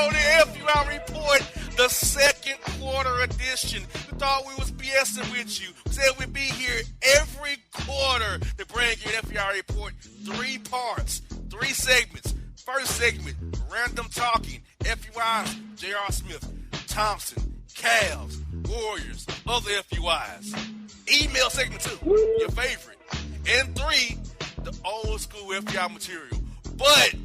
on the FUI Report, the second quarter edition. We thought we was BSing with you. We said we'd be here every quarter to bring you an FUI Report. 3 parts, 3 segments. First segment, random talking. FUIs, J.R. Smith, Thompson, Cavs, Warriors, other FUIs. Email segment 2, your favorite. And 3, the old school FUI material. But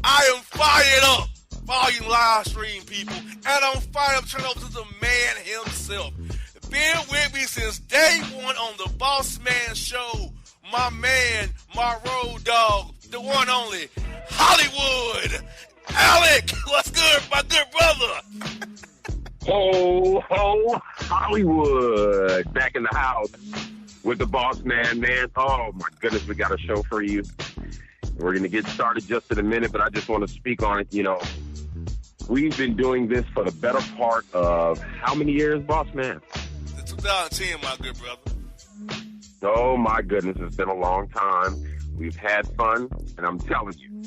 I am fired up for all you live stream people. And I'm fired up to turn over to the man himself. Been with me since day one on the Bossman show. My man, my road dog, the one only, Hollywood. Alec, what's good, my good brother? Ho, ho, Hollywood. Back in the house with the Bossman, man. Oh, my goodness, we got a show for you. We're going to get started just in a minute, but I just want to speak on it. You know, we've been doing this for the better part of how many years, Bossman? 2010, my good brother. Oh, my goodness, it's been a long time. We've had fun, and I'm telling you,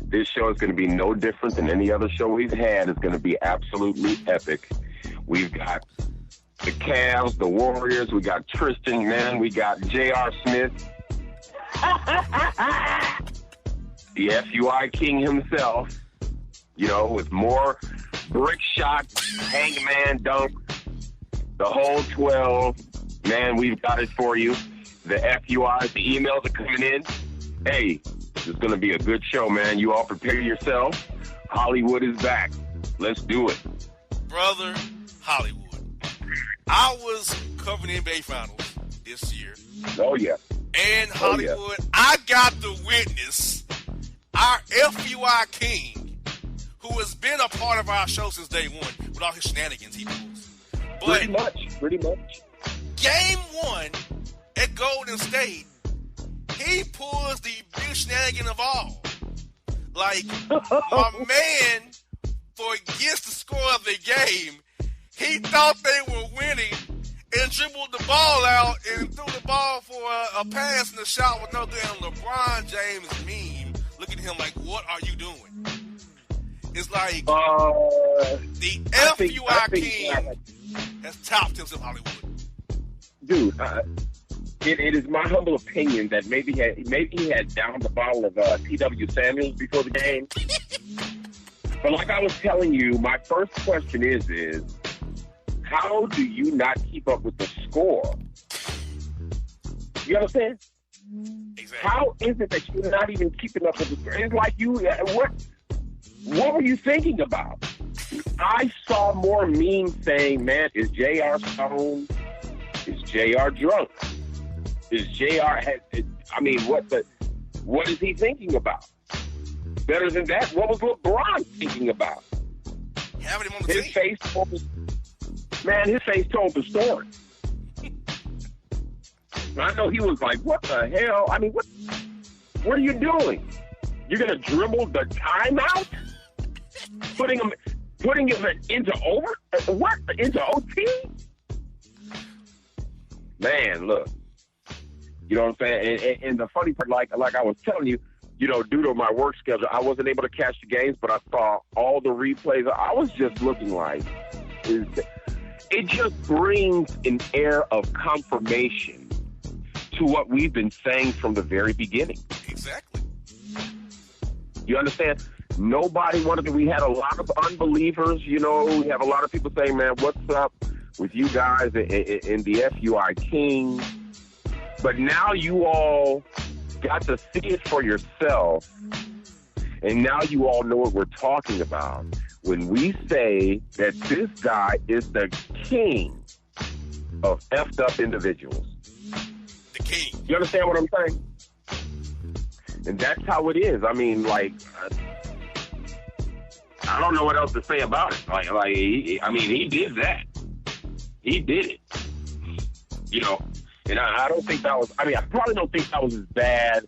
this show is going to be no different than any other show we've had. It's going to be absolutely epic. We've got the Cavs, the Warriors, we got Tristan, man, we got J.R. Smith, the FUI king himself, you know, with more brick shots, hangman dunk, the whole 12. Man, we've got it for you. The FUIs, the emails are coming in. Hey, it's going to be a good show, man. You all prepare yourself. Hollywood is back. Let's do it. Brother, Hollywood. I was covering the NBA Finals this year. Oh, yeah. And Hollywood, oh, yeah. I got to witness our FUI king, who has been a part of our show since day one with all his shenanigans he pulls. But Pretty much. Game 1 at Golden State, he pulls the biggest shenanigan of all. Like, my man forgets the score of the game. He thought they were winning and dribbled the ball out and threw the ball for a pass and a shot with no good. And LeBron James meme looking at him like, what are you doing? It's like the FUI king has topped himself, Hollywood. Dude, it is my humble opinion that maybe he had downed the bottle of T.W. Samuels before the game. But like I was telling you, my first question is how do you not keep up with the score? You understand? Exactly. How is it that you're not even keeping up with the score? It's like you, what were you thinking about? I saw more memes saying, man, is JR stoned? Is JR drunk? Is JR what is he thinking about? Better than that, what was LeBron thinking about? Having him on the his team. face told the story. I know he was like, what the hell? I mean, what are you doing? You're gonna dribble the timeout? Putting him into into OT? Man, look. You know what I'm saying? And the funny part, like I was telling you, you know, due to my work schedule, I wasn't able to catch the games, but I saw all the replays. I was just looking like, it just brings an air of confirmation to what we've been saying from the very beginning. Exactly. You understand? Nobody wanted to. We had a lot of unbelievers, you know. We have a lot of people saying, man, what's up with you guys in the FUI King? But now you all got to see it for yourself, and now you all know what we're talking about when we say that this guy is the king of effed up individuals. The king. You understand what I'm saying? And that's how it is. I mean, like, I don't know what else to say about it. He did that. He did it. You know, and I don't think that was. I mean, I probably don't think that was as bad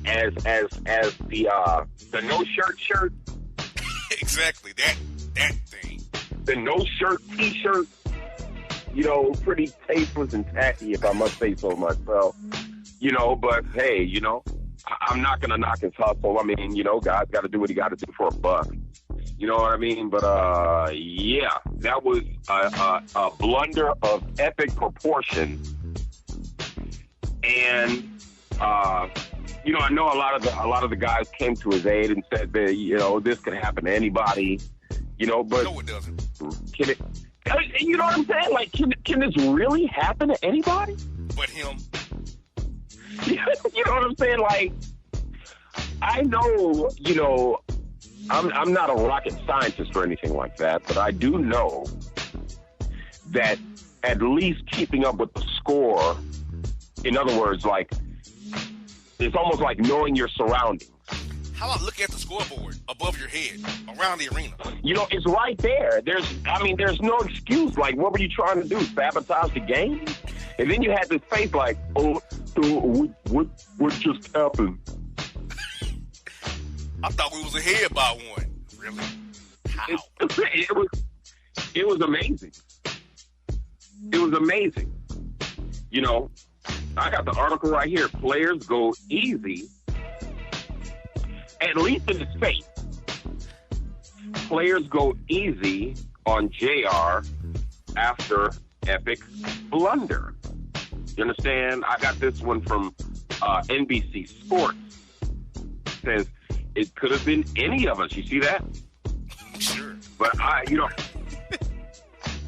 as the no shirt. Exactly that thing. The no shirt T-shirt. You know, pretty tasteless and tacky, if I must say so myself. You know, but hey, you know, I'm not gonna knock his hustle. I mean, you know, God's got to do what he got to do for a buck. You know what I mean? But, yeah, that was a blunder of epic proportion. And, you know, I know a lot of the guys came to his aid and said that, you know, this could happen to anybody, you know, but no, it doesn't. You know what I'm saying? Like, can this really happen to anybody? But him. You know what I'm saying? Like, I know, you know, I'm not a rocket scientist or anything like that, but I do know that at least keeping up with the score, in other words, like, it's almost like knowing your surroundings. How about looking at the scoreboard above your head, around the arena? You know, it's right there. There's no excuse. Like, what were you trying to do? Sabotage the game? And then you had this face like, oh, what just happened? I thought we was ahead by one. Really? How? It was amazing. It was amazing. You know, I got the article right here. Players go easy, at least in his face. Players go easy on JR after epic blunder. You understand? I got this one from NBC Sports. It says, it could have been any of us. You see that? Sure. But as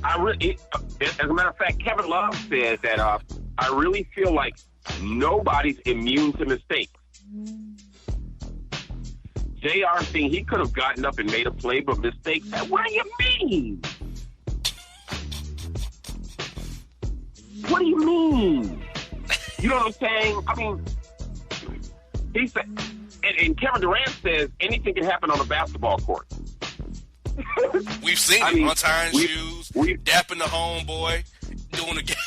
a matter of fact, Kevin Love said that I really feel like nobody's immune to mistakes. JR saying he could have gotten up and made a play, but mistakes. What do you mean? What do you mean? You know what I'm saying? I mean, he said, and Kevin Durant says anything can happen on a basketball court. We've seen it. Untying shoes, dapping the homeboy, doing the game.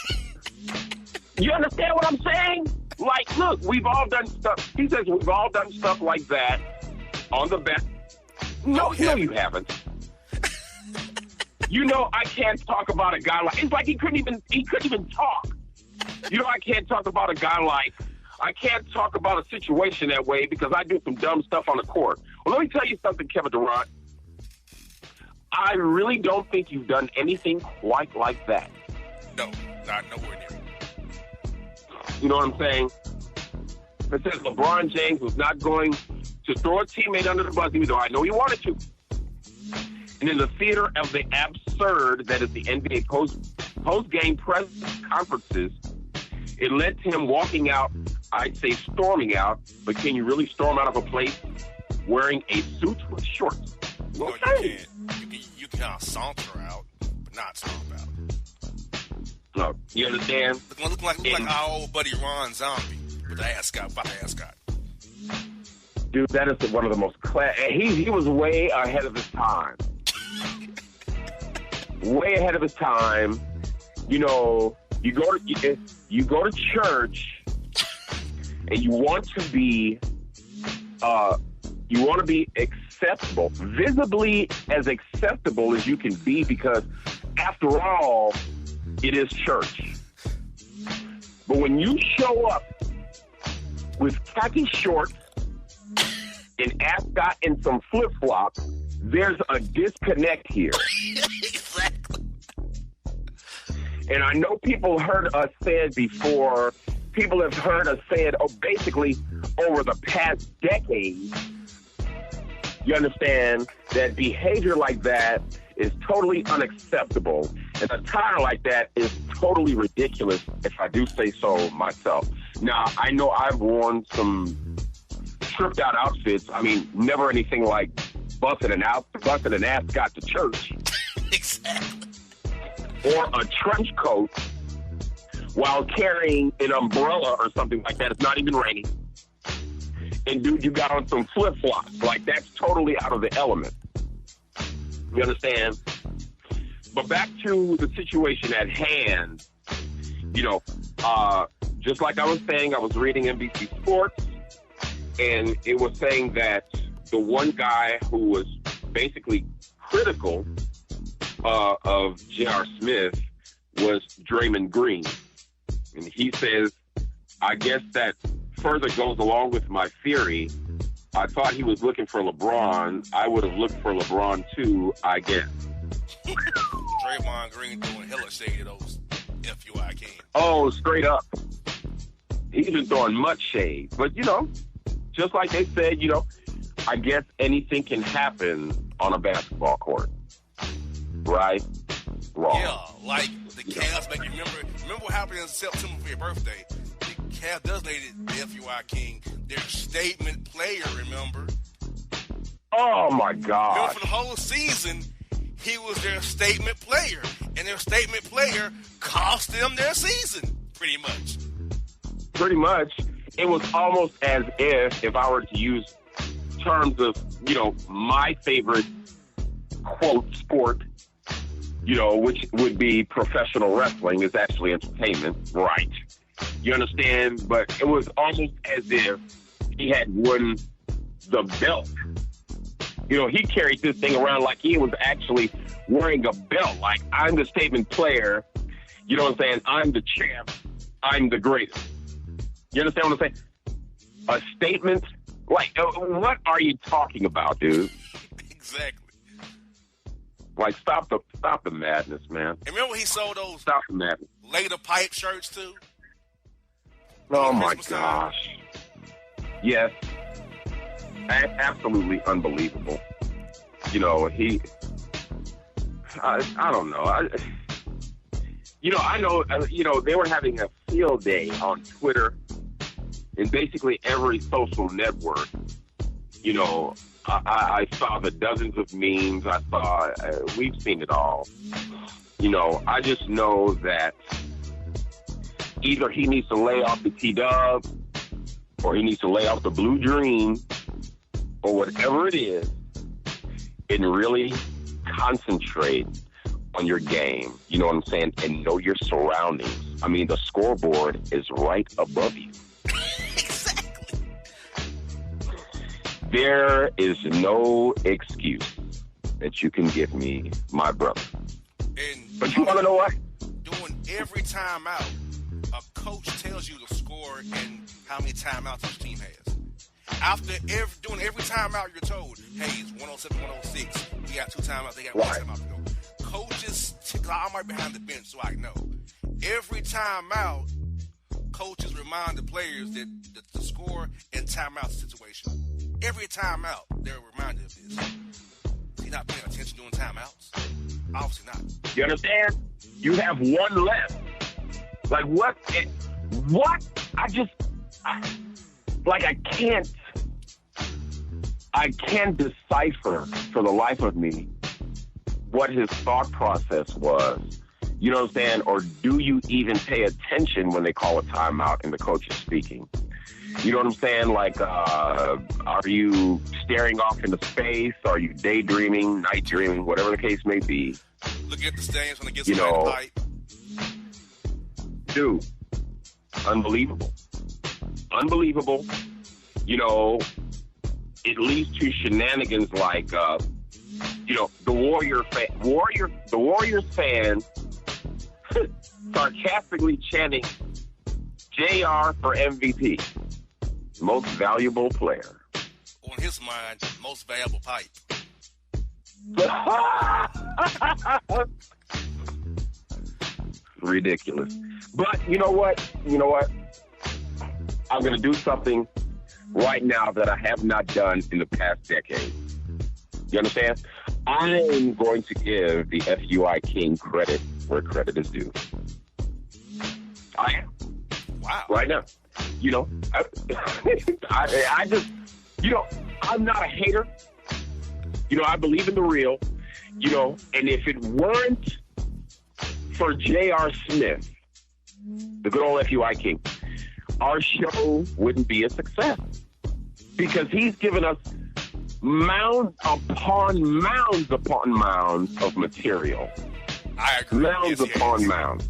You understand what I'm saying? Like, look, we've all done stuff. He says we've all done stuff like that on the best. No, you haven't. You know, I can't talk about a guy like. It's like he couldn't even talk. You know, I can't talk about a guy like. I can't talk about a situation that way because I do some dumb stuff on the court. Well, let me tell you something, Kevin Durant. I really don't think you've done anything quite like that. No, not nowhere near. You know what I'm saying? It says LeBron James was not going to throw a teammate under the bus, even though I know he wanted to. And in the theater of the absurd that is the NBA post-game press conferences, it led to him walking out, I'd say storming out, but can you really storm out of a place wearing a suit with shorts? No, you can't. You can kind of saunter out, but not stomp out. No, you understand? Look like our old buddy Ron Zombie with the ascot. Dude, that is one of the most he was way ahead of his time. Way ahead of his time. You know, you go to church and you want to be acceptable, visibly as acceptable as you can be, because after all, it is church. But when you show up with khaki shorts, an ascot, and some flip-flops, there's a disconnect here. Exactly. And I know people heard us say it before. People have heard us say it basically over the past decade. You understand that behavior like that is totally unacceptable. And attire like that is totally ridiculous, if I do say so myself. Now, I know I've worn some tripped out outfits. I mean, never anything like busting an ascot to church. Exactly. Or a trench coat while carrying an umbrella or something like that. It's not even raining. And dude, you got on some flip-flops. Like, that's totally out of the element. You understand? But back to the situation at hand, you know, just like I was saying, I was reading NBC Sports, and it was saying that the one guy who was basically critical of J.R. Smith was Draymond Green. And he says, I guess that further goes along with my theory I thought he was looking for LeBron. I would have looked for LeBron too, I guess. Draymond Green throwing hella shade at those FUI Kings. Oh, straight up. He's been throwing much shade. But, just like they said, I guess anything can happen on a basketball court. Right? Wrong. Yeah, like the Cavs make you remember what happened in September for your birthday. The Cavs designated the FUI King their statement player, remember? Oh, my God. Remember for the whole season, he was their statement player. And their statement player cost them their season, pretty much. Pretty much. It was almost as if I were to use terms of, my favorite, quote, sport, which would be professional wrestling, is actually entertainment, right? You understand? But it was almost as if he had won the belt. He carried this thing around like he was actually wearing a belt. Like, I'm the statement player. You know what I'm saying? I'm the champ. I'm the greatest. You understand what I'm saying? A statement? Like, what are you talking about, dude? Exactly. Like, stop the madness, man. And remember he sold those Stop the madness. Later pipe shirts, too? Oh, my gosh. Yes. Absolutely unbelievable. I don't know. I know, they were having a field day on Twitter and basically every social network. I saw the dozens of memes. We've seen it all. I just know that either he needs to lay off the T-Dub or he needs to lay off the Blue Dream or whatever it is and really concentrate on your game. You know what I'm saying? And know your surroundings. I mean, the scoreboard is right above you. Exactly. There is no excuse that you can give me, my brother. But you want to know what? Doing every timeout, a coach tells you the score and how many timeouts each team has. After doing every timeout, you're told, hey, it's 107, 106. We got 2 timeouts. They got 1 timeout to go. Coaches, I'm right behind the bench, so I know. Every timeout, coaches remind the players that the score and timeout situation. Every timeout, they're reminded of this. He's not paying attention during timeouts. Obviously not. You understand? You have one left. Like, what? What? I can't decipher for the life of me what his thought process was. You know what I'm saying? Or do you even pay attention when they call a timeout and the coach is speaking? You know what I'm saying? Like, are you staring off into space? Are you daydreaming, night dreaming, whatever the case may be? Look at the stands when it gets pipe. Dude, unbelievable. Unbelievable. It leads to shenanigans like, the Warriors fan sarcastically chanting JR for MVP. Most valuable player. On his mind, most valuable pipe. Ridiculous. But you know what? I'm going to do something right now that I have not done in the past decade. You understand? I'm going to give the FUI King credit where credit is due. I am. Wow. Right now. I just, I'm not a hater. I believe in the real, and if it weren't for J.R. Smith, the good old FUI King, our show wouldn't be a success because he's given us mounds upon mounds of material. I agree. Mounds upon mounds.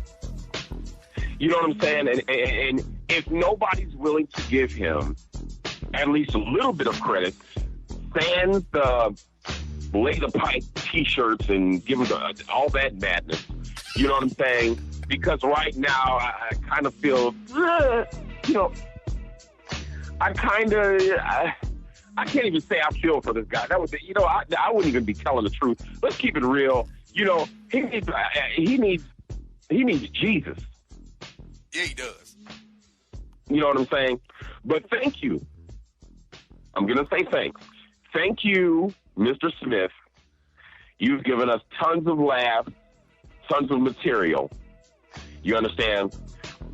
You know what I'm saying? And if nobody's willing to give him at least a little bit of credit, sans the lay the pipe T-shirts and give him all that madness, you know what I'm saying? Because right now I kind of I can't even say I feel for this guy. That was, I wouldn't even be telling the truth. Let's keep it real. He needs Jesus. Yeah, he does. You know what I'm saying? But thank you. I'm going to say thanks. Thank you, Mr. Smith. You've given us tons of laughs, tons of material. You understand?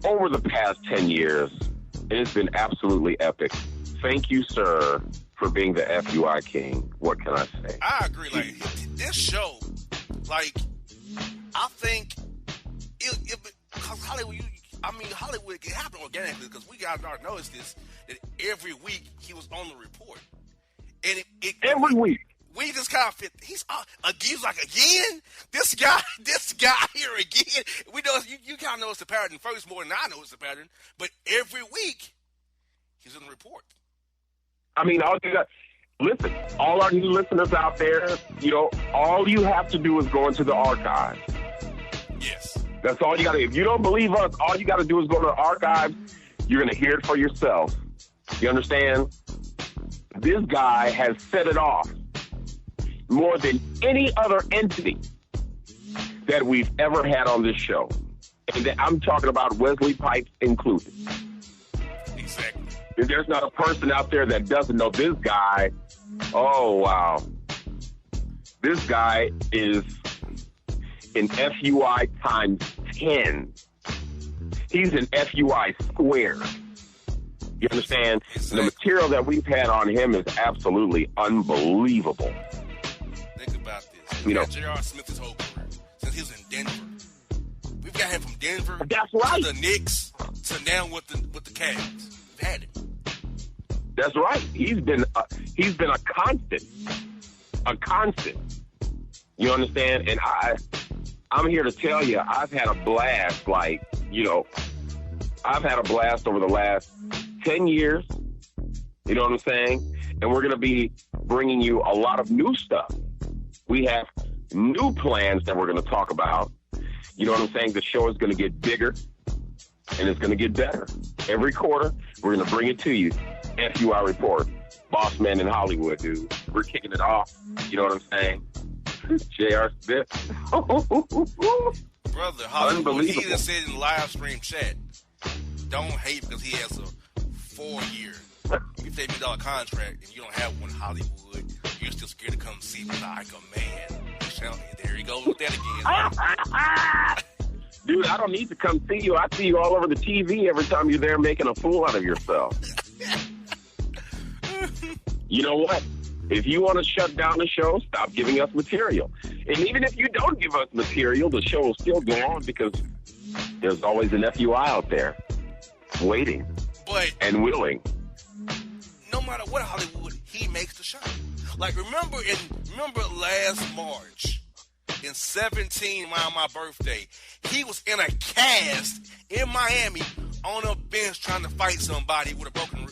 Over the past 10 years, and it's been absolutely epic. Thank you, sir, for being the FUI king. What can I say? I agree. Like, this show, like, I think because Hollywood can happen organically, because we got to notice this, that every week he was on the report. And every week. We just kind of fit. He's like, again? This guy here again? We know, you kind of notice the pattern first more than I notice the pattern, but every week he's in the report. I mean, listen, all our new listeners out there, all you have to do is go into the archives. Yes. That's all you got to do. If you don't believe us, all you got to do is go to the archives. You're going to hear it for yourself. You understand? This guy has set it off more than any other entity that we've ever had on this show. And I'm talking about Wesley Pipes included. Exactly. There's not a person out there that doesn't know this guy. Oh, wow. This guy is in FUI times 10. He's in FUI squared. You understand? Exactly. The material that we've had on him is absolutely unbelievable. Think about this. We got J.R. Smith his whole career since he was in Denver. We've got him from Denver That's right. to the Knicks to now with the Cavs. We've had him. That's right. He's been a constant. A constant. You understand? And I'm here to tell you, I've had a blast. I've had a blast over the last 10 years. You know what I'm saying? And we're going to be bringing you a lot of new stuff. We have new plans that we're going to talk about. You know what I'm saying? The show is going to get bigger and it's going to get better. Every quarter, we're going to bring it to you. FUI Report. Bossman in Hollywood, dude. We're kicking it off. You know what I'm saying? J.R. Smith. Brother, Hollywood, he Unbelievable. just said in the live stream chat, don't hate because he has a 4-year, $50 million contract and you don't have one in Hollywood. You're still scared to come see me like a man. There he goes with that again. Dude, I don't need to come see you. I see you all over the TV every time you're there making a fool out of yourself. You know what? If you want to shut down the show, stop giving us material. And even if you don't give us material, the show will still go on because there's always an FUI out there waiting and willing. No matter what Hollywood, he makes the show. Like, remember last March in 17, around my birthday, he was in a cast in Miami on a bench trying to fight somebody with a broken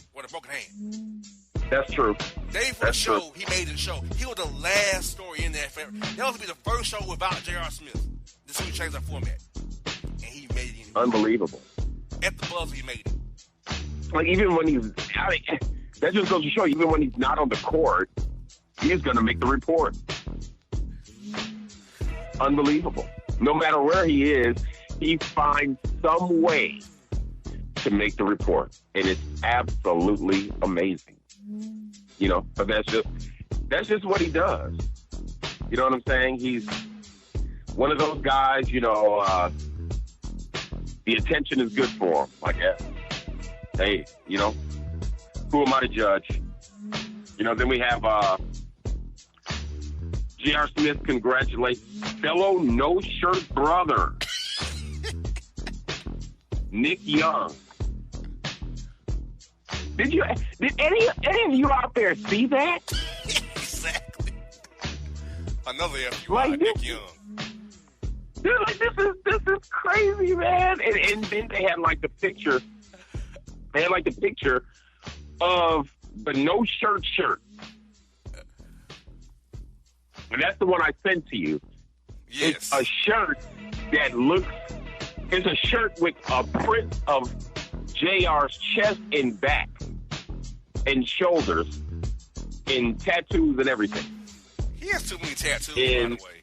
hand. That's true. Day for the show, he made the show. He was the last story in that. That was to be the first show without J.R. Smith. This is when we changed our format. And he made it anyway. Unbelievable. At the buzzer, he made it. Like, even when that just goes to show, even when he's not on the court, he's going to make the report. Unbelievable. No matter where he is, he finds some way to make the report. And it's absolutely amazing. But that's just what he does. You know what I'm saying? He's one of those guys, the attention is good for him. Like, hey, who am I to judge? Then we have J.R. Smith congratulates fellow no-shirt brother, Nick Young. Did any of you out there see that? Exactly. Another FUI, like Nick Young. Dude, this is crazy, man. And then they had the picture. They had the picture of the no shirt. And that's the one I sent to you. Yes. It's a shirt that it's a shirt with a print of JR's chest and back and shoulders in tattoos and everything. He has too many tattoos, by the way.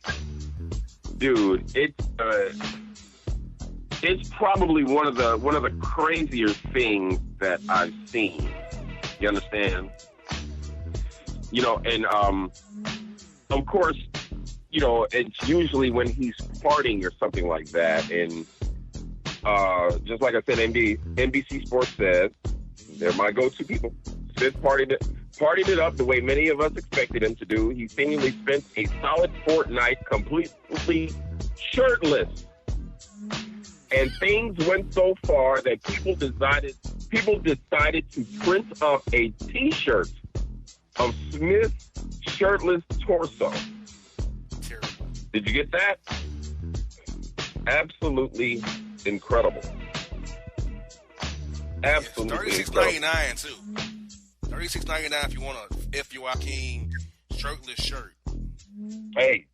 Dude, it's probably one of the crazier things that I've seen. You understand? You know, and of course, you know, it's usually when he's partying or something like that. And just like I said, NBC Sports says, they're my go-to people. Smith partied it up the way many of us expected him to do. He seemingly spent a solid fortnight completely shirtless. And things went so far that people decided to print up a T-shirt of Smith's shirtless torso. Terrible. Did you get that? Absolutely incredible. Absolutely $36.99 too. $36.99 if you want a FUI King shirtless shirt. Hey,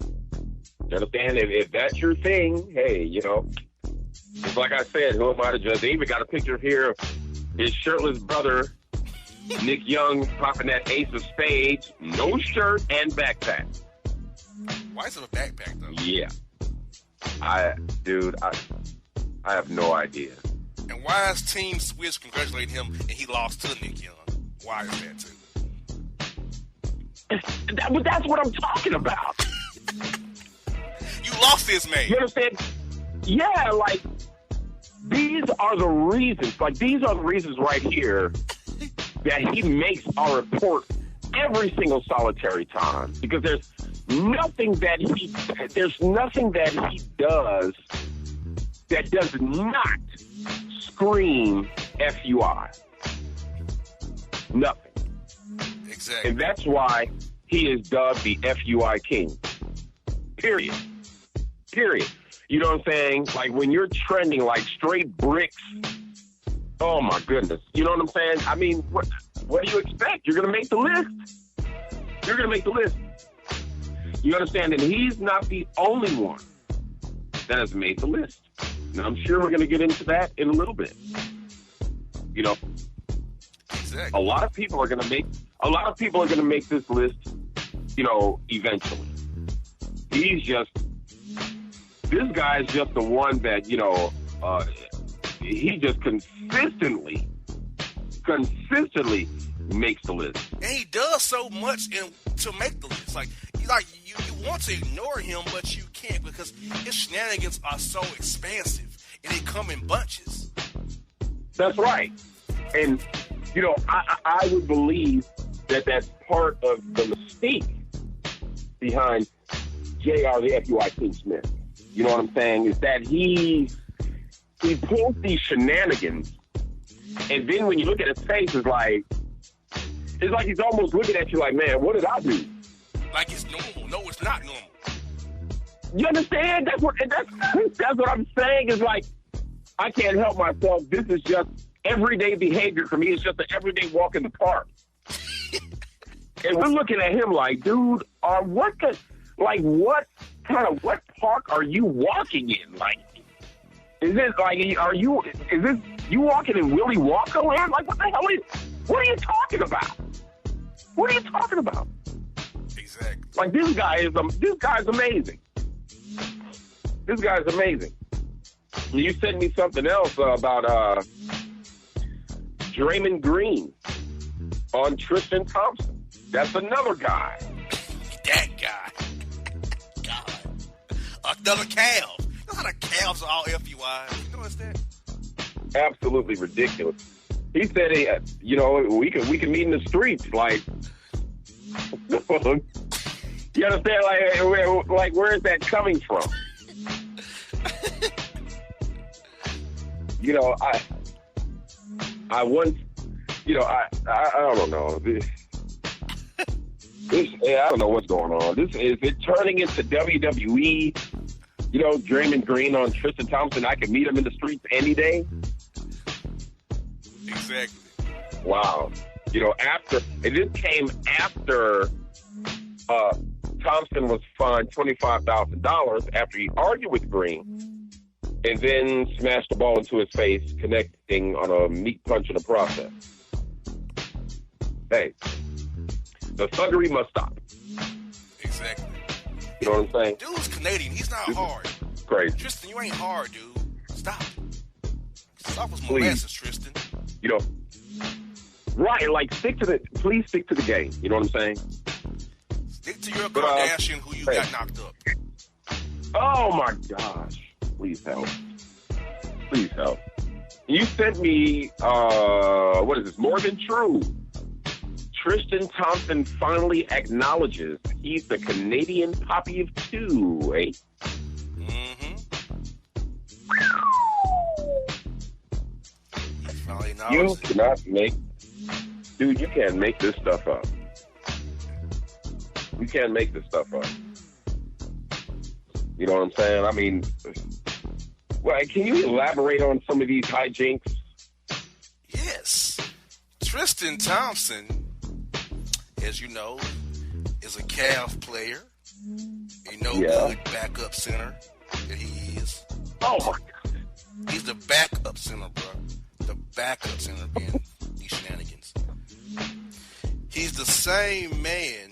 you understand? If that's your thing, hey, you know, just like I said, who am I to judge? They even got a picture here of his shirtless brother, Nick Young, popping that ace of spades, no shirt and backpack. Why is it a backpack though? Yeah, I have no idea. And why is Team Switch congratulating him and he lost to Nick Young? Why is that too? That's what I'm talking about. You lost this man. You understand? Yeah, like, these are the reasons. Like, these are the reasons right here that he makes our report every single solitary time. Because there's nothing that he does that does not scream FUI. Nothing. Exactly. And that's why he is dubbed the FUI King. Period. You know what I'm saying? Like, when you're trending like straight bricks, oh my goodness. You know what I'm saying? I mean, what do you expect? You're going to make the list. You understand? And he's not the only one that has made the list. And I'm sure we're going to get into that in a little bit. You know, exactly. a lot of people are going to make this list, you know, eventually. This guy's just the one that, you know, he just consistently makes the list. And he does so much to make the list. Like you want to ignore him, but you can't because his shenanigans are so expansive and they come in bunches. That's right. And, you know, I would believe that that's part of the mystique behind JR, the FUI King Smith. You know what I'm saying? Is that he pulls these shenanigans, and then when you look at his face, it's like he's almost looking at you like, man, what did I do? Like it's normal. No, it's not normal. You understand? That's what I'm saying. Is like, I can't help myself. This is just everyday behavior for me. It's just an everyday walk in the park. And we're looking at him like, dude, what park are you walking in? Like, is this you walking in Willy Wonka land? Like, what are you talking about? What are you talking about? Exactly. Like, this guy's amazing. This guy's amazing. You sent me something else about Draymond Green on Tristan Thompson. That's another guy. That guy. God. Another Cavs. You know how the Cavs are all FUIs? You know that? Absolutely ridiculous. He said, you know, we can meet in the streets. Like, you understand? Like, where is that coming from? You know, I once, you know, I don't know. I don't know what's going on. Is it turning into WWE? You know, Draymond Green on Tristan Thompson. I can meet him in the streets any day. Exactly. Wow. You know, this came after Thompson was fined $25,000 after he argued with Green and then smashed the ball into his face, connecting on a meat punch in the process. Hey, The thuggery must stop. Exactly. You know what I'm saying? Dude's Canadian. He's not hard. Crazy. Tristan, you ain't hard, dude. Stop. Stop with Please. molasses, Tristan. You know, right? Like, please stick to the game. You know what I'm saying? Stick to your Kardashian who you got knocked up. Oh my gosh! Please help! Please help! You sent me what is this? More Than True. Tristan Thompson finally acknowledges he's the Canadian Poppy of two, eh? Mm-hmm. You cannot make, dude. You can't make this stuff up. You can't make this stuff up. You know what I'm saying? I mean, well, can you elaborate on some of these hijinks? Yes. Tristan Thompson, as you know, is a Cavs player. A no-good backup center that he is. Oh, my God. He's the backup center, bro. The backup center being these shenanigans. He's the same man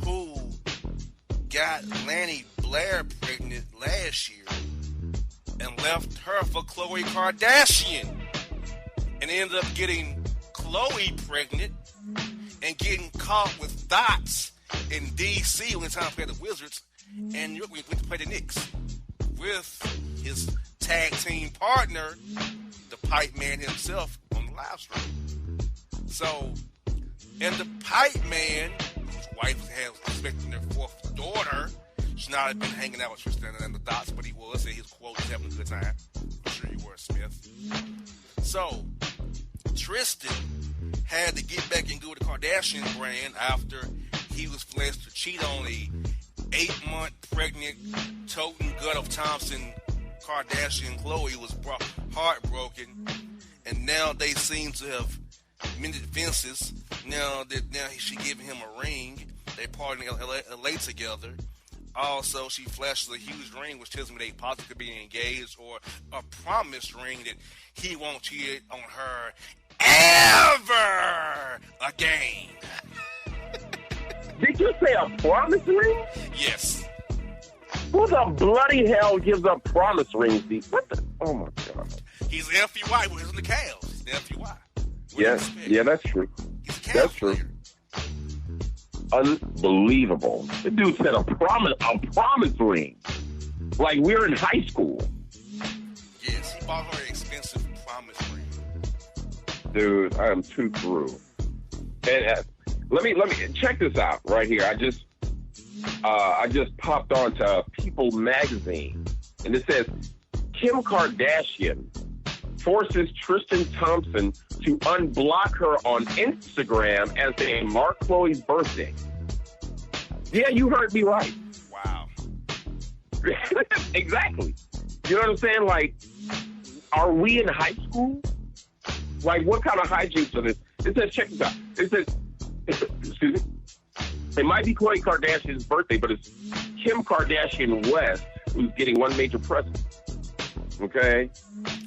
who got Lanny Blair pregnant last year and left her for Khloe Kardashian and ended up getting Khloe pregnant and getting caught with dots in D.C. when it's time to play the Wizards and we went to play the Knicks with his tag team partner, the Pipe Man himself, on the live stream. So, and the Pipe Man, whose wife has expecting their fourth daughter, should not have been hanging out with Tristan and the Dots, but he was. And his quote was having a good time. I'm sure you were, Smith. So, Tristan had to get back and go to the Kardashian brand after he was blessed to cheat on a 8-month pregnant toting gut of Thompson Kardashian. Khloe was heartbroken, and now they seem to have mended fences. Now she giving him a ring. They partying in LA together. Also, she flashes a huge ring, which tells me they possibly could be engaged, or a promised ring that he won't cheat on her ever again. Did you say a promise ring? Yes. Who the bloody hell gives up promise rings? What the? Oh my God. He's the FUI. He's in the Cavs. He's the FUI. Yeah, that's true. He's a Cavs That's true. player. Unbelievable. The dude said a promise ring. Like we're in high school. Yes, he bought her an expensive promise ring. Dude, I am too through. And let me check this out right here. I just popped onto People magazine, and it says Kim Kardashian forces Tristan Thompson to unblock her on Instagram as they mark Khloe's birthday. Yeah, you heard me right. Wow. Exactly. You know what I'm saying? Like, are we in high school? Like, what kind of hijinks are this? It says, check this out. It says, excuse me. It might be Khloe Kardashian's birthday, but it's Kim Kardashian West who's getting one major present. Okay?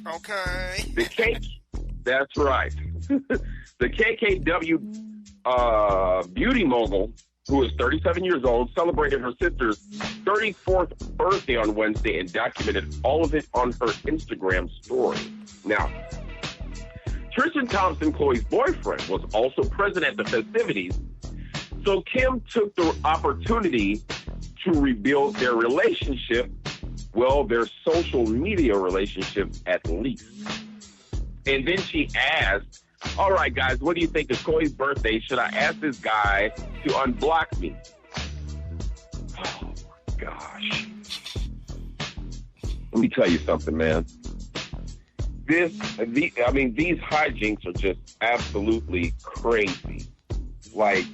Okay. The cake, that's right. The KKW beauty mogul, who is 37 years old, celebrated her sister's 34th birthday on Wednesday and documented all of it on her Instagram story. Now, Tristan Thompson, Khloe's boyfriend, was also present at the festivities, so Kim took the opportunity to rebuild their relationship, well, their social media relationship at least. And then she asked, all right, guys, what do you think? It's Khloe's birthday. Should I ask this guy to unblock me? Oh, my gosh. Let me tell you something, man. These hijinks are just absolutely crazy. Like,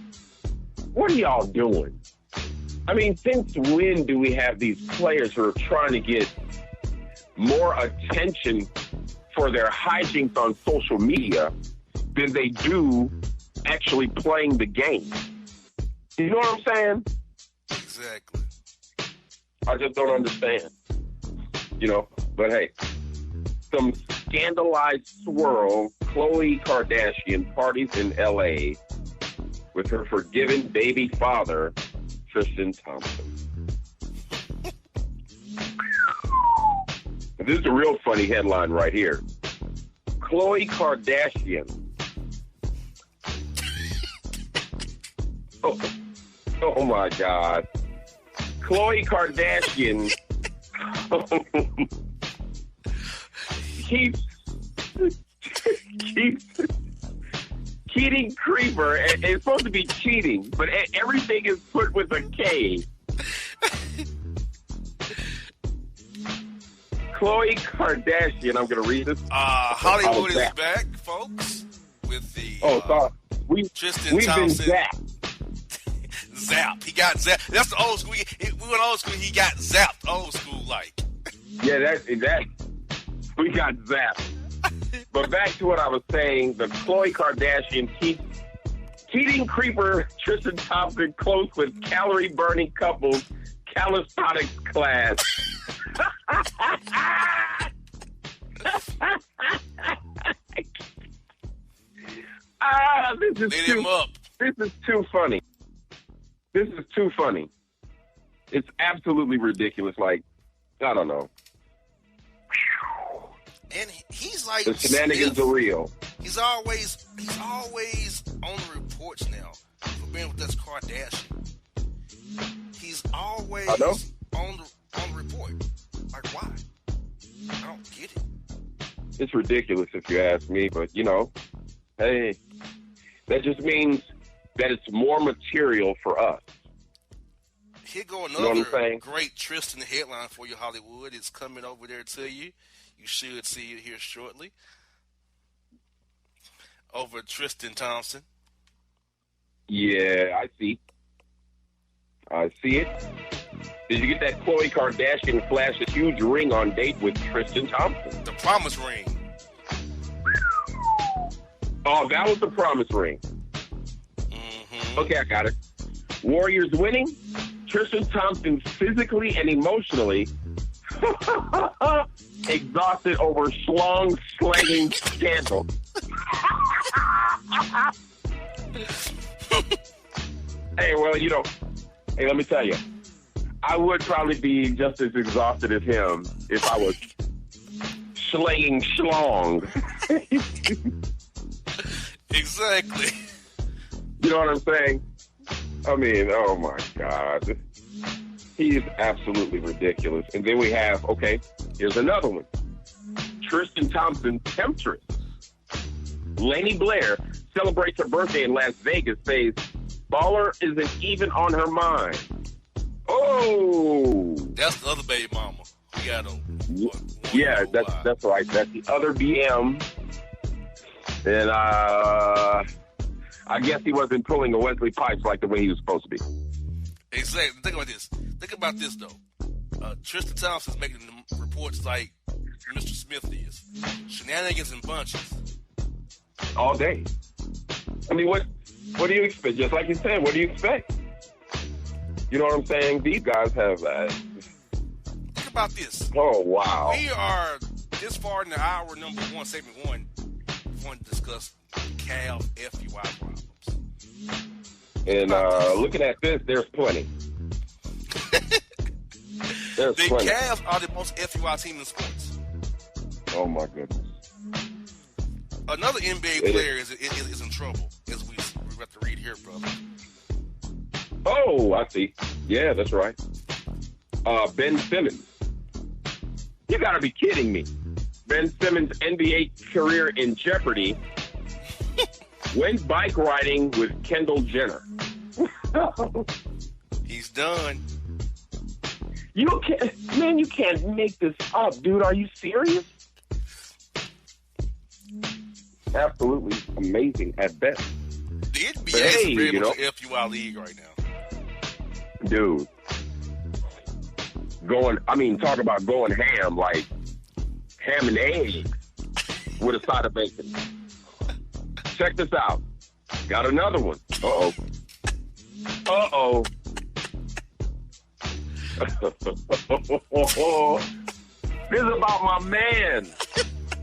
what are y'all doing? I mean, since when do we have these players who are trying to get more attention for their hijinks on social media than they do actually playing the game? You know what I'm saying? Exactly. I just don't understand. You know, but hey, some scandalized swirl, Khloe Kardashian parties in L.A. with her forgiven baby father, Tristan Thompson. This is a real funny headline right here. Khloe Kardashian. Oh my God. Khloe Kardashian keeps Keating Creeper. It's supposed to be cheating, but everything is put with a K. Khloe Kardashian, I'm going to read this. Hollywood is back, folks, with the Tristan we've Thompson. Been zapped. Zapped. He got zapped. That's the old school. We went old school. He got zapped. Old school like. Yeah, that we got zapped. But back to what I was saying, the Khloe Kardashian Keating Creeper Tristan Thompson close with calorie burning couples calisthenics class. This is too funny. This is too funny. It's absolutely ridiculous. Like, I don't know. And he's like the shenanigans are real. He's always on the reports now for being with this Kardashian. He's always on the report. Like, why? I don't get it. It's ridiculous if you ask me, but hey, that just means that it's more material for us. Here go another great Tristan headline for you, Hollywood. It's coming over there to you. You should see it here shortly. Over Tristan Thompson. Yeah, I see it. Did you get that Khloe Kardashian flash a huge ring on date with Tristan Thompson? The promise ring. Oh, that was the promise ring. Mm-hmm. Okay, I got it. Warriors winning. Tristan Thompson physically and emotionally exhausted over schlong slanging scandal. Hey, well, hey, let me tell you, I would probably be just as exhausted as him if I was slanging schlong. Exactly. You know what I'm saying? I mean, oh my God. He is absolutely ridiculous. And then we have, here's another one. Tristan Thompson temptress. Lainey Blair celebrates her birthday in Las Vegas, says baller isn't even on her mind. Oh! That's the other baby mama. We got yeah, that's right. That's the other BM. And I guess he wasn't pulling a Wesley Pipes like the way he was supposed to be. Exactly. Think about this, though. Tristan Thompson's making the reports like Mr. Smith is. Shenanigans and bunches. All day. I mean, what do you expect? Just like you said, what do you expect? You know what I'm saying? These guys have... Think about this. Oh, wow. We are this far in the hour number one, segment one. We want to discuss calf FUI problems. And looking at this, there's plenty. The Cavs are the most FUI team in sports. Oh, my goodness. Another NBA player is in trouble, as we got to read here, brother. Oh, I see. Yeah, that's right. Ben Simmons. You got to be kidding me. Ben Simmons' NBA career in jeopardy. Went bike riding with Kendall Jenner. He's done. You can't make this up, dude. Are you serious? Absolutely amazing at best. The NBA is very much an FUI league right now. Dude. Talk about going ham, like ham and eggs with a side of bacon. Check this out. Got another one. Uh-oh. This is about my man,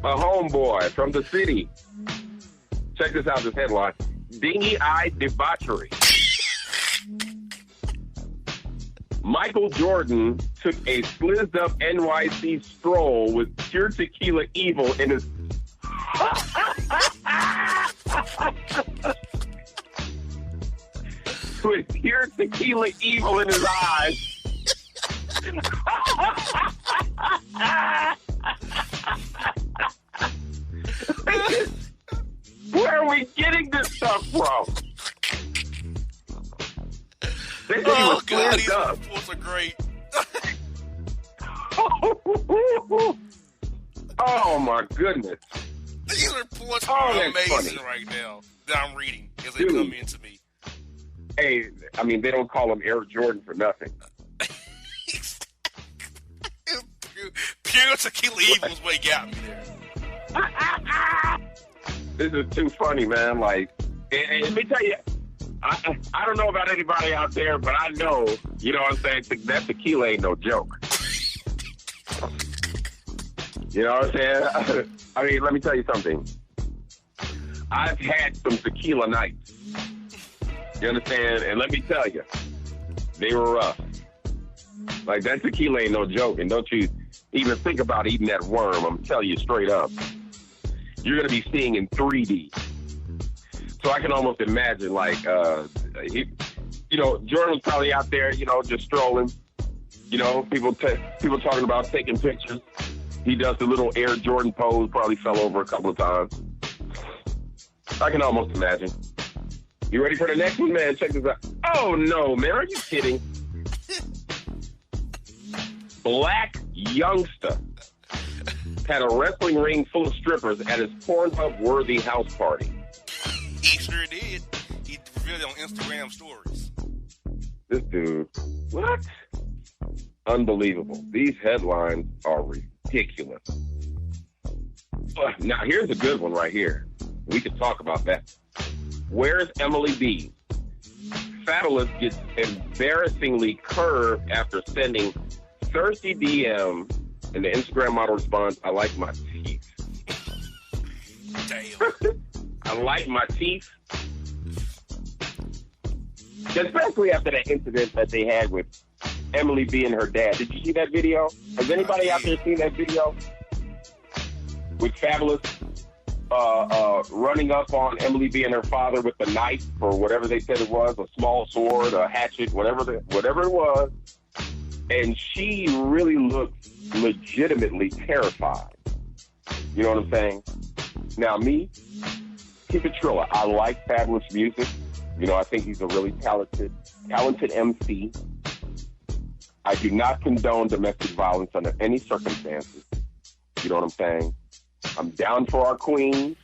my homeboy from the city. Check this out, this headline. dingy-eyed debauchery. Michael Jordan took a slizzed-up NYC stroll with pure tequila evil in his... with pure tequila evil in his eyes. Where are we getting this stuff from? Oh, God, these reports are great. Oh, my goodness. These reports are amazing right now that I'm reading as they come into me. Hey, I mean, they don't call him Air Jordan for nothing. Pure tequila evil's what got me there. This is too funny, man. Like, and let me tell you, I don't know about anybody out there, but I know, you know what I'm saying? That tequila ain't no joke. You know what I'm saying? I mean, let me tell you something. I've had some tequila nights. You understand? And let me tell you, they were rough. Like, that tequila ain't no joke. And don't you even think about eating that worm. I'm telling you straight up. You're going to be seeing in 3D. So I can almost imagine, like, you know, Jordan was probably out there, you know, just strolling. You know, people talking about taking pictures. He does the little Air Jordan pose, probably fell over a couple of times. I can almost imagine. You ready for the next one, man? Check this out. Oh, no, man. Are you kidding? Black youngster had a wrestling ring full of strippers at his Pornhub-worthy house party. He sure did. He revealed it on Instagram stories. This dude, what? Unbelievable. These headlines are ridiculous. Now, here's a good one right here. We could talk about that. Where's Emily B? Fabulous gets embarrassingly curved after sending thirsty DM, and the Instagram model responds, I like my teeth. Damn. I like my teeth. Especially after that incident that they had with Emily B and her dad. Did you see that video? Has anybody out there seen that video? With Fabulous running up on Emily B and her father with the knife, or whatever they said it was, a small sword, a hatchet, whatever it was. And she really looked legitimately terrified. You know what I'm saying? Now, me, keep it Trilla. I like Fabulous music. You know, I think he's a really talented MC. I do not condone domestic violence under any circumstances. You know what I'm saying? I'm down for our queens.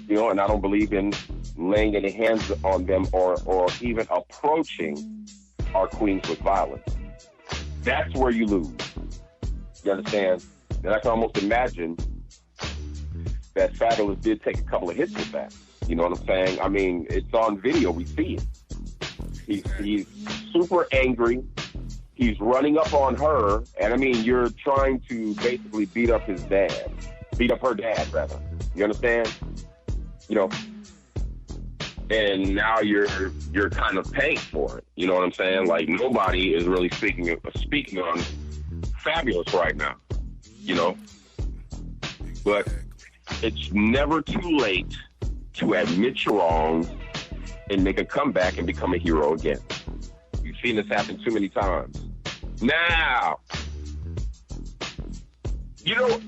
You know, and I don't believe in laying any hands on them or even approaching our queens with violence. That's where you lose. You understand? And I can almost imagine that Fabulous did take a couple of hits with that. You know what I'm saying? I mean, it's on video. We see it. He's super angry. He's running up on her. And, I mean, you're trying to basically beat up her dad, rather. You understand? You know? And now you're kind of paying for it. You know what I'm saying? Like, nobody is really speaking on Fabulous right now. You know? But it's never too late to admit your wrongs and make a comeback and become a hero again. You've seen this happen too many times. Now, you know,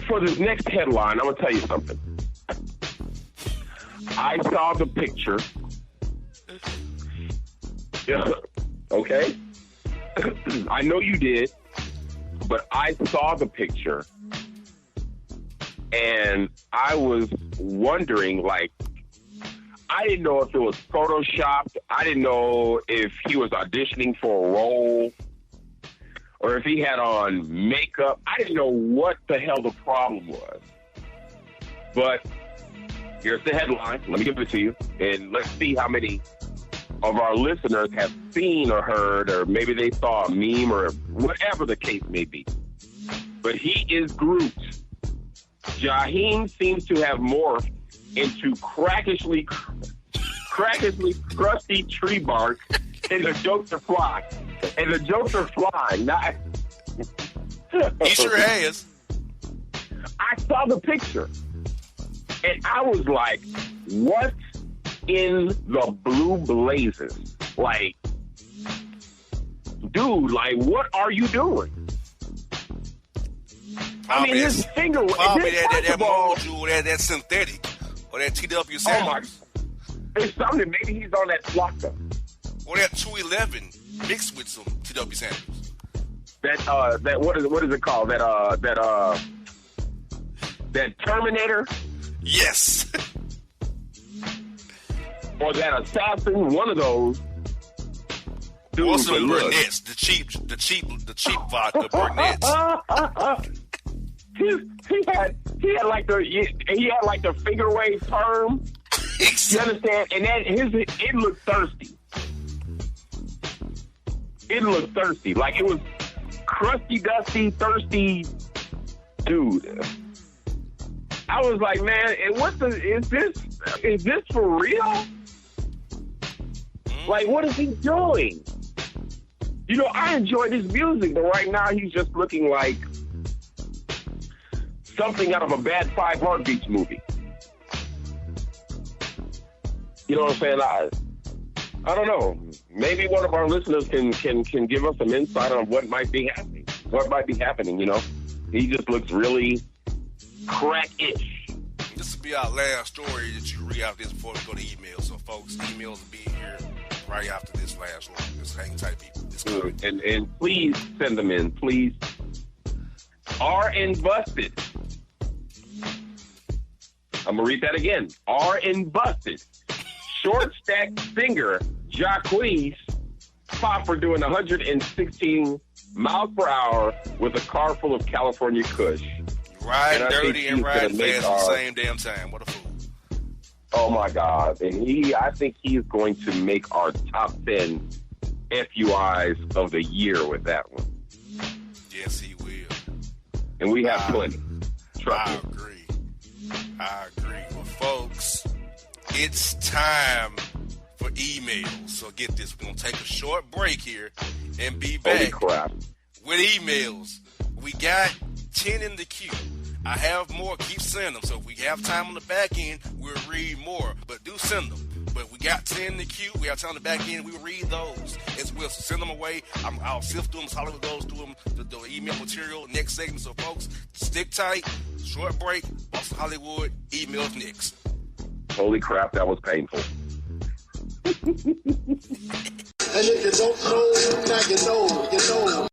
for this next headline, I'm going to tell you something. I saw the picture. Okay? I know you did, but I saw the picture, and I was wondering, like, I didn't know if it was photoshopped. I didn't know if he was auditioning for a role or if he had on makeup. I didn't know what the hell the problem was. But here's the headline. Let me give it to you. And let's see how many of our listeners have seen or heard, or maybe they saw a meme or whatever the case may be. But he is Groot. Jaheim seems to have morphed into crackishly crusty tree bark, and the jokes are flying. And the jokes are flying. Not. He sure has. I saw the picture, and I was like, what in the blue blazes? Like, dude, like, what are you doing? Probably I mean, his finger... Probably that module, that synthetic, or that TW Oh, my... It's something. Maybe he's on that Flocka. Or that 211 mixed with some TW Sanders. That what is it called? That Terminator? Yes. Or that Assassin, one of those. Dude, or some Burnett's, the cheap vodka Burnett's. he had like the finger wave perm. You understand? And then it looked thirsty. It looked thirsty. Like it was crusty, dusty, thirsty. Dude. I was like, man, is this for real? Like, what is he doing? You know, I enjoy his music, but right now he's just looking like something out of a Bad Five Heartbeats movie. You know what I'm saying? I don't know. Maybe one of our listeners can give us some insight on what might be happening. What might be happening, you know? He just looks really crack-ish. This will be our last story that you read out this before we go to email. So, folks, emails will be here right after this last one. Just hang tight, people. It's coming. And please send them in. Please. RN Busted. I'm going to read that again. RN Busted. Short stack singer Jacquees fought for doing 116 miles per hour with a car full of California Kush. Ride dirty and ride fast at the same damn time. What a fool. Oh, my God. And I think he is going to make our top 10 FUIs of the year with that one. Yes, he will. And we have plenty. I agree. Well, folks, it's time for emails. So get this. We're going to take a short break here and be back with emails. We got 10 in the queue. I have more. Keep sending them. So if we have time on the back end, we'll read more. But do send them. But we got 10 in the queue. We have time on the back end. We'll read those as well. So send them away. I'll sift through them. Hollywood goes through them. The email material next segment. So, folks, stick tight. Short break. Boston Hollywood. Emails next. Holy crap, that was painful. And if you don't know, now you know.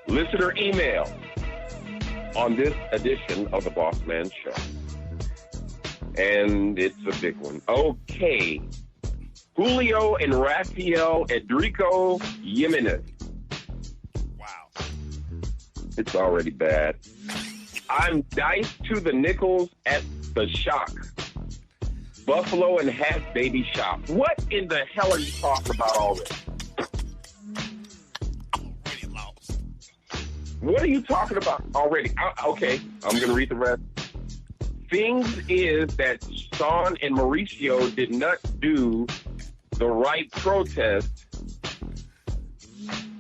Listener email on this edition of the Bossman Show. And it's a big one. Okay. Julio and Rafael Edrico Jimenez. Wow. It's already bad. I'm diced to the nickels at the shock. Buffalo and half baby shop. What in the hell are you talking about all this? What are you talking about already? Okay, I'm going to read the rest. Things is that Sean and Mauricio did not do the right protest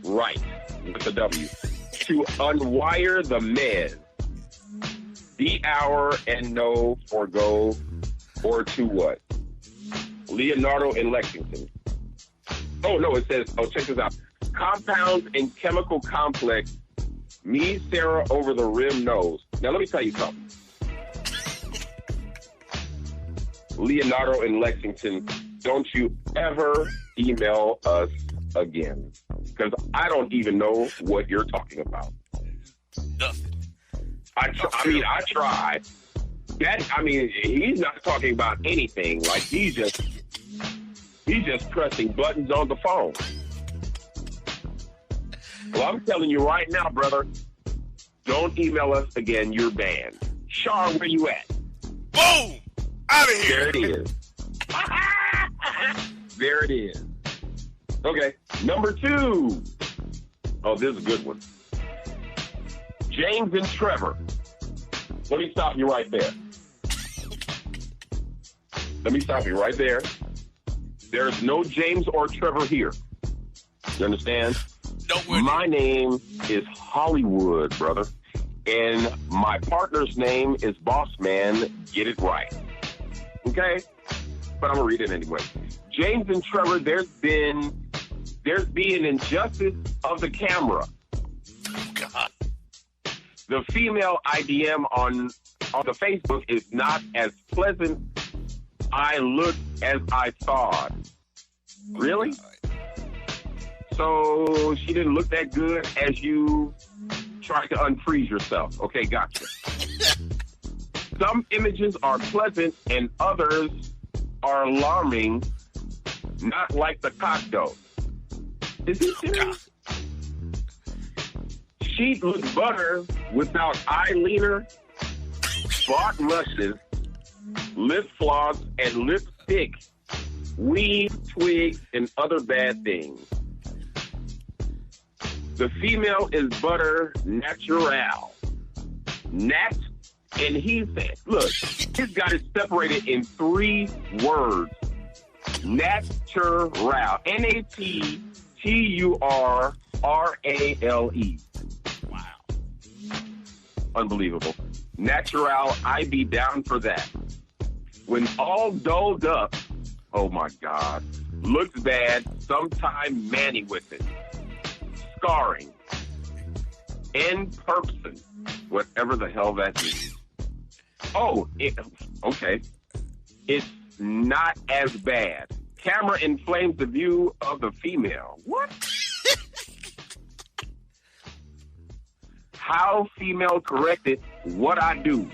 right, with the W, to unwire the Mez. the hour and no forgo or to what? Leonardo in Lexington. Oh, no, it says, check this out. Compounds and chemical complex. Me, Sarah, over the rim nose. Now, let me tell you something. Leonardo in Lexington, don't you ever email us again. Because I don't even know what you're talking about. Nothing. I tried. He's not talking about anything. Like, he's just pressing buttons on the phone. Well, I'm telling you right now, brother, don't email us again. You're banned. Shar, where you at? Boom! Out of here. There it is. There it is. Okay, number 2. Oh, this is a good one. James and Trevor. Let me stop you right there. There's no James or Trevor here. You understand? No, my name is Hollywood, brother. And my partner's name is Bossman. Get it right. Okay? But I'm going to read it anyway. James and Trevor, there's been an injustice of the camera. Oh, God. The female IDM on the Facebook is not as pleasant I look as I thought. Really? So she didn't look that good as you tried to unfreeze yourself. Okay, gotcha. Some images are pleasant and others are alarming, not like the cock dough. Is he serious? She looks butter without eyeliner, bought lushes, lip floss, and lipstick, weed, twigs, and other bad things. The female is butter natural. Nat, and he said, look, he's got it separated in 3 words. Natural. N-A-T-T-U-R-R-A-L-E. Wow. Unbelievable. Natural, I be down for that. When all dolled up, oh my God, looks bad, sometime manny with it. Scarring. In person. Whatever the hell that means. Oh, okay. It's not as bad. Camera inflames the view of the female. What? How female corrected what I do.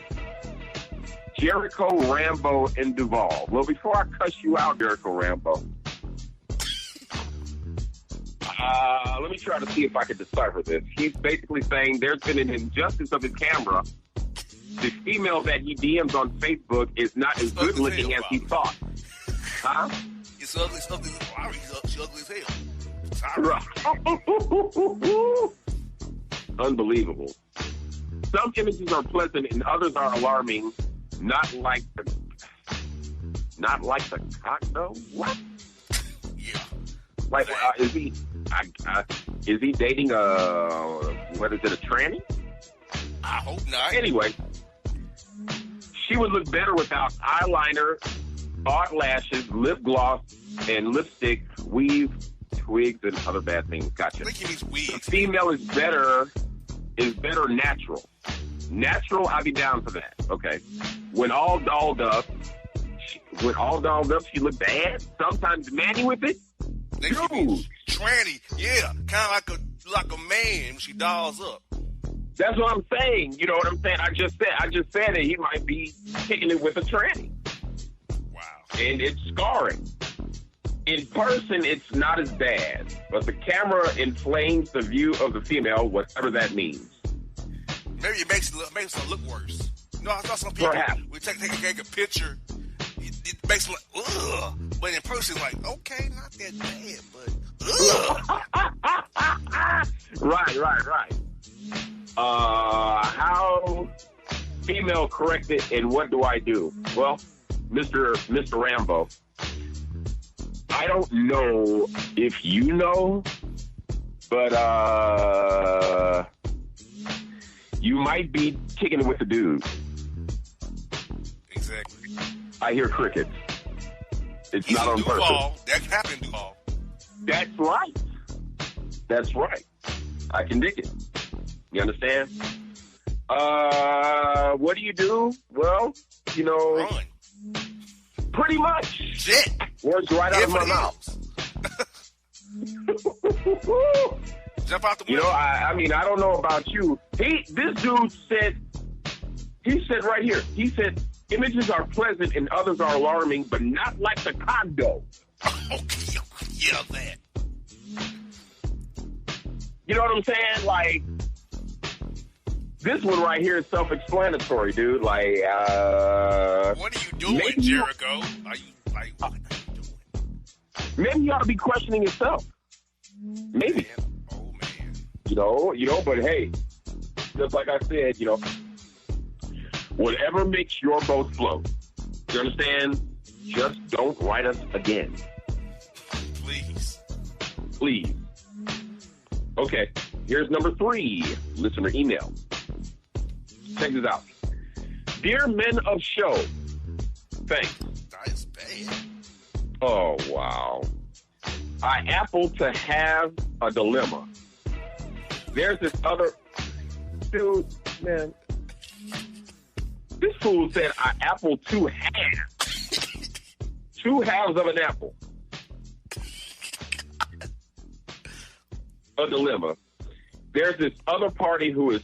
Jericho, Rambo, and Duvall. Well, before I cuss you out, Jericho, Rambo, let me try to see if I can decipher this. He's basically saying there's been an injustice of his camera. The female that he DMs on Facebook is not as good looking as he thought. Huh? It's ugly. She's ugly as hell. Unbelievable. Some images are pleasant and others are alarming. Not like the cock though. What? Yeah. Like, is he dating a tranny? I hope not. Anyway, she would look better without eyeliner, bought lashes, lip gloss, and lipstick, weave, twigs, and other bad things. Gotcha. I think he means wigs. The female is better natural. Natural, I'd be down for that. Okay. When all dolled up, she looked bad. Sometimes manny with it. Dude. Tranny, yeah, kind of like a man when she dolls up. That's what I'm saying. You know what I'm saying? I just said that he might be kicking it with a tranny. Wow. And it's scarring. In person, it's not as bad, but the camera inflames the view of the female, whatever that means. Maybe it makes it look worse. You know, I saw some people, perhaps. we take a picture, it makes it look, ugh. But in person, it's like, okay, not that bad, but ugh. Right. How female corrected and what do I do? Well, Mr. Rambo, I don't know if you know, but you might be kicking it with the dude. I hear crickets. It's He's not on Duval. purpose. That happened, Duval. That's right. That's right. I can dig it. You understand? What do you do? Well, you know, Run. pretty much. Jet. Words right out of my mouth. Jump out the window. You know, I mean, I don't know about you. This dude said right here, he said, images are pleasant and others are alarming, but not like the condo. Okay, yeah, that. You know what I'm saying? Like, this one right here is self-explanatory, dude. Like, what are you doing, Jericho? Are you like, what are you doing? maybe you ought to be questioning yourself. Maybe. Man. Oh, man. You know, but hey, just like I said, you know, whatever makes your boat float. You understand? Just don't write us again. Please. Please. Okay, here's number 3, listener email. Check this out. Dear men of show, thanks. That is bad. Oh, wow. I happen to have a dilemma. There's this other... Dude, man. This fool said I apple 2 halves. 2 halves of an apple. A dilemma. There's this other party who is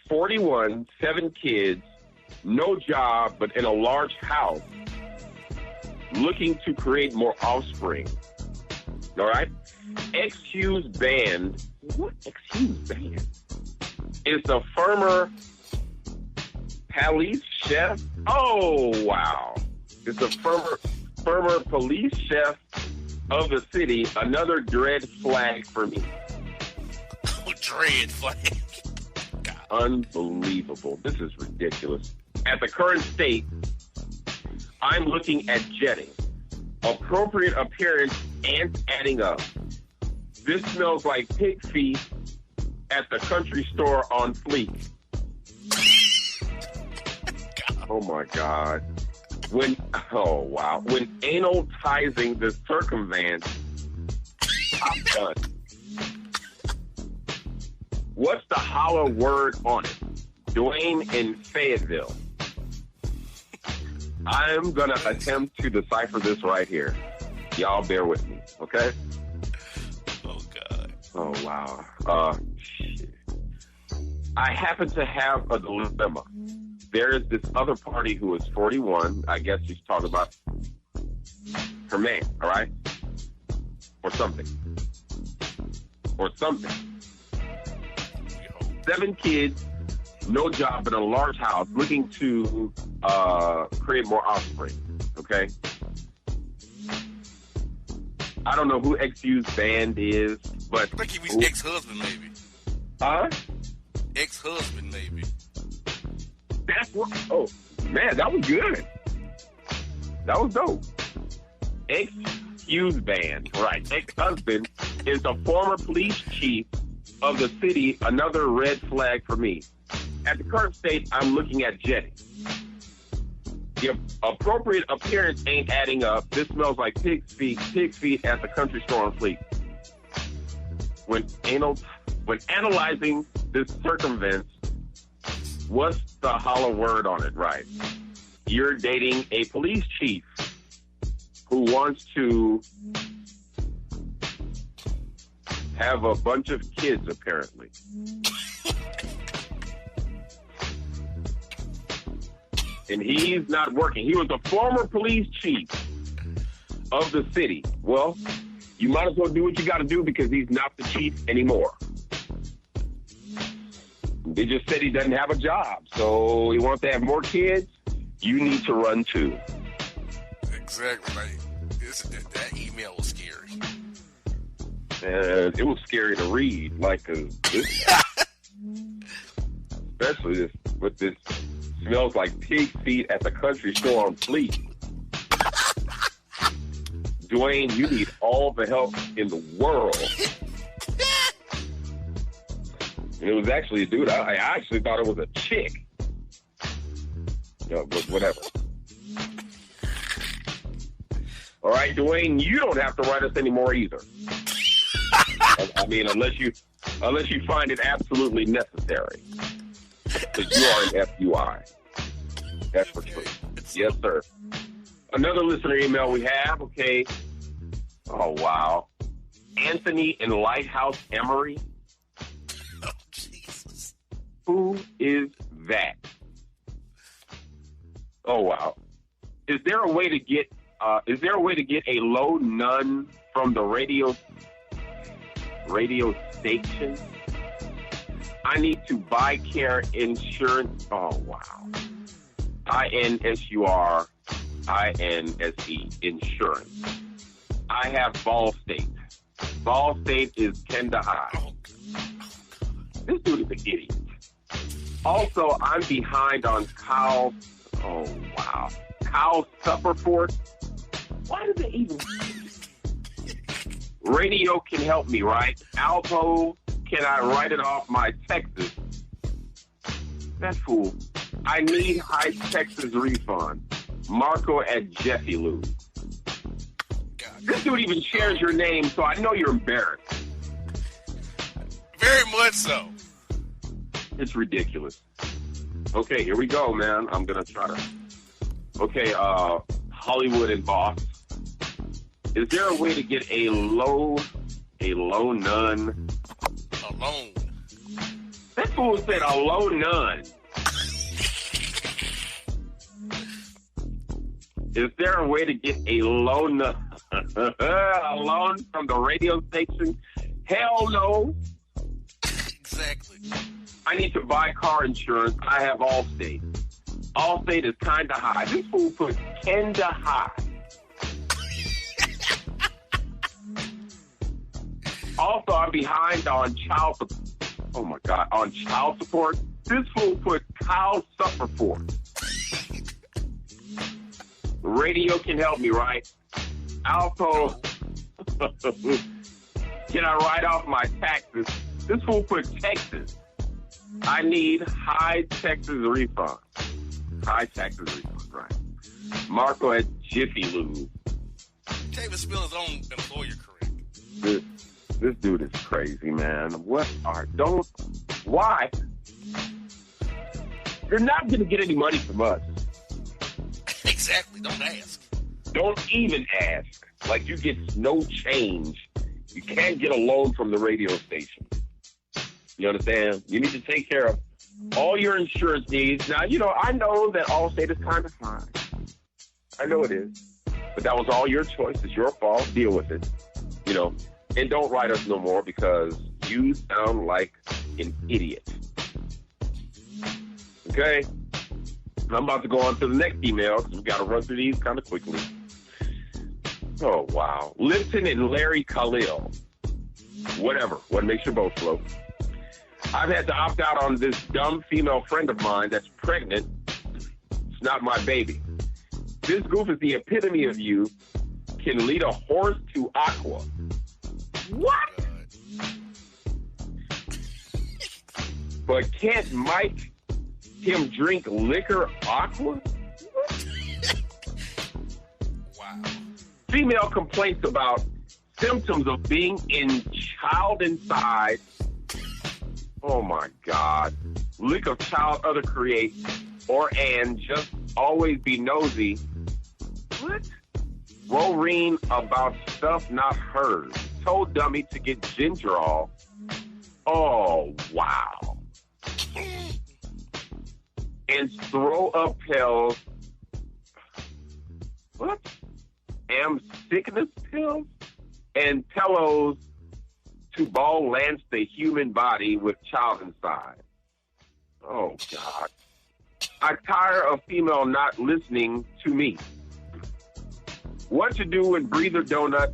41, 7 kids, no job, but in a large house, looking to create more offspring. All right? XQ's band, what XQ's band? Is the former police chef. Oh, wow. It's the former police chef of the city, another dread flag for me. Dread flag. God. Unbelievable. This is ridiculous. At the current state, I'm looking at jetting. Appropriate appearance and adding up. This smells like pig feet at the country store on Fleet. Oh my God. When anal tizing the circumvent, I'm done. What's the hollow word on it? Dwayne in Fayetteville. I'm going to attempt to decipher this right here. Y'all bear with me, okay? Oh, God. Oh, wow. Shit. I happen to have a dilemma. There is this other party who is 41. I guess she's talking about her man, all right? Or something. 7 kids, no job, but in a large house, looking to create more offspring, okay? I don't know who XU's band is, but... I think he was ex-husband, maybe. Huh? Ex-husband, maybe. That's what... Oh, man, that was good. That was dope. XU's band, right. Ex-husband is the former police chief of the city, another red flag for me. At the current state, I'm looking at jetting. The appropriate appearance ain't adding up. This smells like pig feet at the country store on Fleet. When analyzing this circumvent, what's the hollow word on it, right? You're dating a police chief who wants to have a bunch of kids, apparently. And he's not working. He was a former police chief of the city. Well, you might as well do what you got to do because he's not the chief anymore. They just said he doesn't have a job, so he wants to have more kids. You need to run too. Exactly. Like, that email was scary. It was scary to read, like, especially this, with this smells like pig feet at the country store on Fleet. Dwayne, you need all the help in the world. And it was actually a dude. I actually thought it was a chick. But whatever. All right, Dwayne, you don't have to write us anymore either. I mean, unless you find it absolutely necessary. Because you are an FUI. That's for sure. Yes, sir. Another listener email we have, okay. Oh, wow. Anthony in Lighthouse Emory. Oh, Jesus. Who is that? Oh, wow. Is there a way to get a low none from the radio station? I need to buy care insurance. Oh, wow. INSURINSE insurance. I have Ball State. Ball State is Kenda High. Oh, This dude is an idiot. Also, I'm behind on Kyle's. Oh, wow. Kyle's Supperfort. Why does it even... Radio can help me, right? Alpo, can I write it off my Texas? That fool. I need high Texas refund. Marco at Jeffy Lou. This dude even shares your name, so I know you're embarrassed. very much so. It's ridiculous. Okay, here we go, man. I'm going to try to... Okay, Hollywood and Boss. Is there a way to get a low none? Alone. That fool said a low none. Is there a way to get a low none? A loan from the radio station? Hell no. Exactly. I need to buy car insurance. I have Allstate. Allstate is kind of high. This fool put Kenda High. Also, I'm behind on child support. Oh, my God. On child support. This fool put Kyle Supperfort. Radio can help me, right? Alpo. Can I write off my taxes? This fool put Texas. I need high Texas refund. High Texas refund, right? Marco at Jiffy Lube. Can't even spell his own employer correct. This dude is crazy, man. Why? You're not going to get any money from us. Exactly. Don't ask. Don't even ask. Like, you get no change. You can't get a loan from the radio station. You understand? You need to take care of all your insurance needs. Now, I know that Allstate is kind of fine. I know it is. But that was all your choice. It's your fault. Deal with it. And don't write us no more because you sound like an idiot. Okay? I'm about to go on to the next email because we've got to run through these kind of quickly. Oh, wow. Lipton and Larry Khalil. Whatever. What makes your boat float? I've had to opt out on this dumb female friend of mine that's pregnant. It's not my baby. This goof is the epitome of you. Can lead a horse to aqua. What? But can't Mike him drink liquor aqua? Wow. Female complaints about symptoms of being in child inside. Oh my God. Lick of child other create and just always be nosy. What? Worrying about stuff not hers. Told dummy to get gingerol. Oh, wow. And throw up pills. What? Sickness pills? And pillows to ball lance the human body with child inside. Oh, God. I tire of female not listening to me. What to do when breather donut...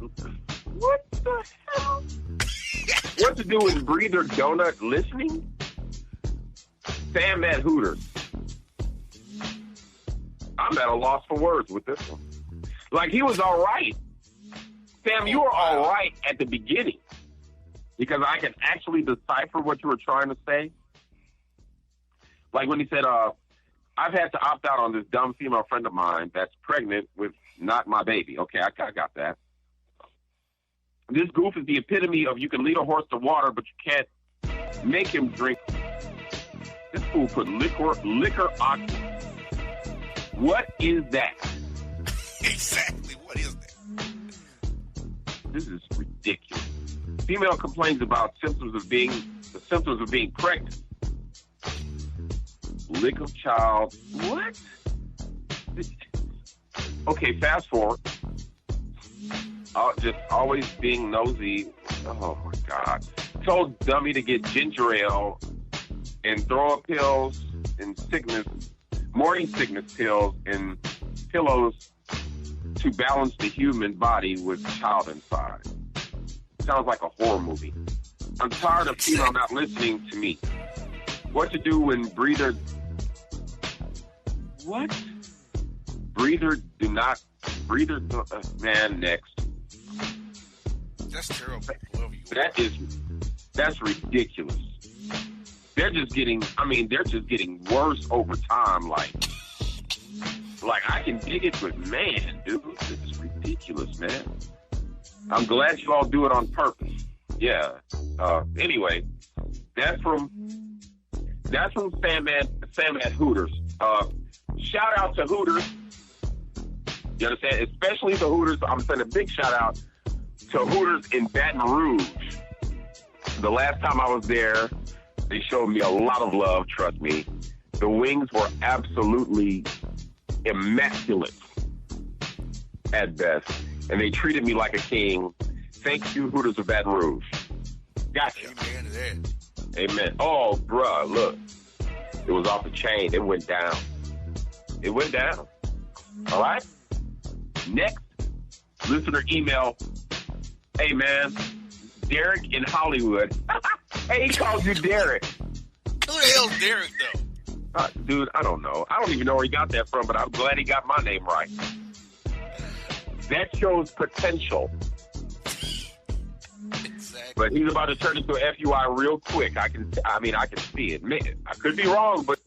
What the hell? What to do with breather donut listening? Sam at Hooters. I'm at a loss for words with this one. Like, he was all right. Sam, you were all right at the beginning because I could actually decipher what you were trying to say. Like when he said, I've had to opt out on this dumb female friend of mine that's pregnant with not my baby. Okay, I got that. This goof is the epitome of you can lead a horse to water, but you can't make him drink. This fool put liquor oxy. What is that? Exactly. What is that? This is ridiculous. Female complains about the symptoms of being pregnant. Lick of child. What? Okay, fast forward. Just always being nosy. Oh my God. Told dummy to get ginger ale and throw up pills and morning sickness pills and pillows to balance the human body with child inside. Sounds like a horror movie. I'm tired of people not listening to me. What to do when breather... What? Man, next. That's terrible. That's ridiculous. They're just getting worse over time. Like I can dig it, but man, dude, this is ridiculous, man. I'm glad you all do it on purpose. Yeah. Anyway, that's from Sam at Hooters. Shout out to Hooters. You understand? Especially the Hooters. I'm sending a big shout out to Hooters in Baton Rouge. The last time I was there, they showed me a lot of love, trust me. The wings were absolutely immaculate at best. And they treated me like a king. Thank you, Hooters of Baton Rouge. Gotcha. Amen to that. Amen. Oh, bruh, look. It was off the chain. It went down. All right? Next, listener email. Hey, man, Derek in Hollywood. Hey, he calls you Derek. Who the hell's Derek, though? Dude, I don't know. I don't even know where he got that from, but I'm glad he got my name right. That shows potential. Exactly. But he's about to turn into a FUI real quick. I can see it. Man, I could be wrong, but,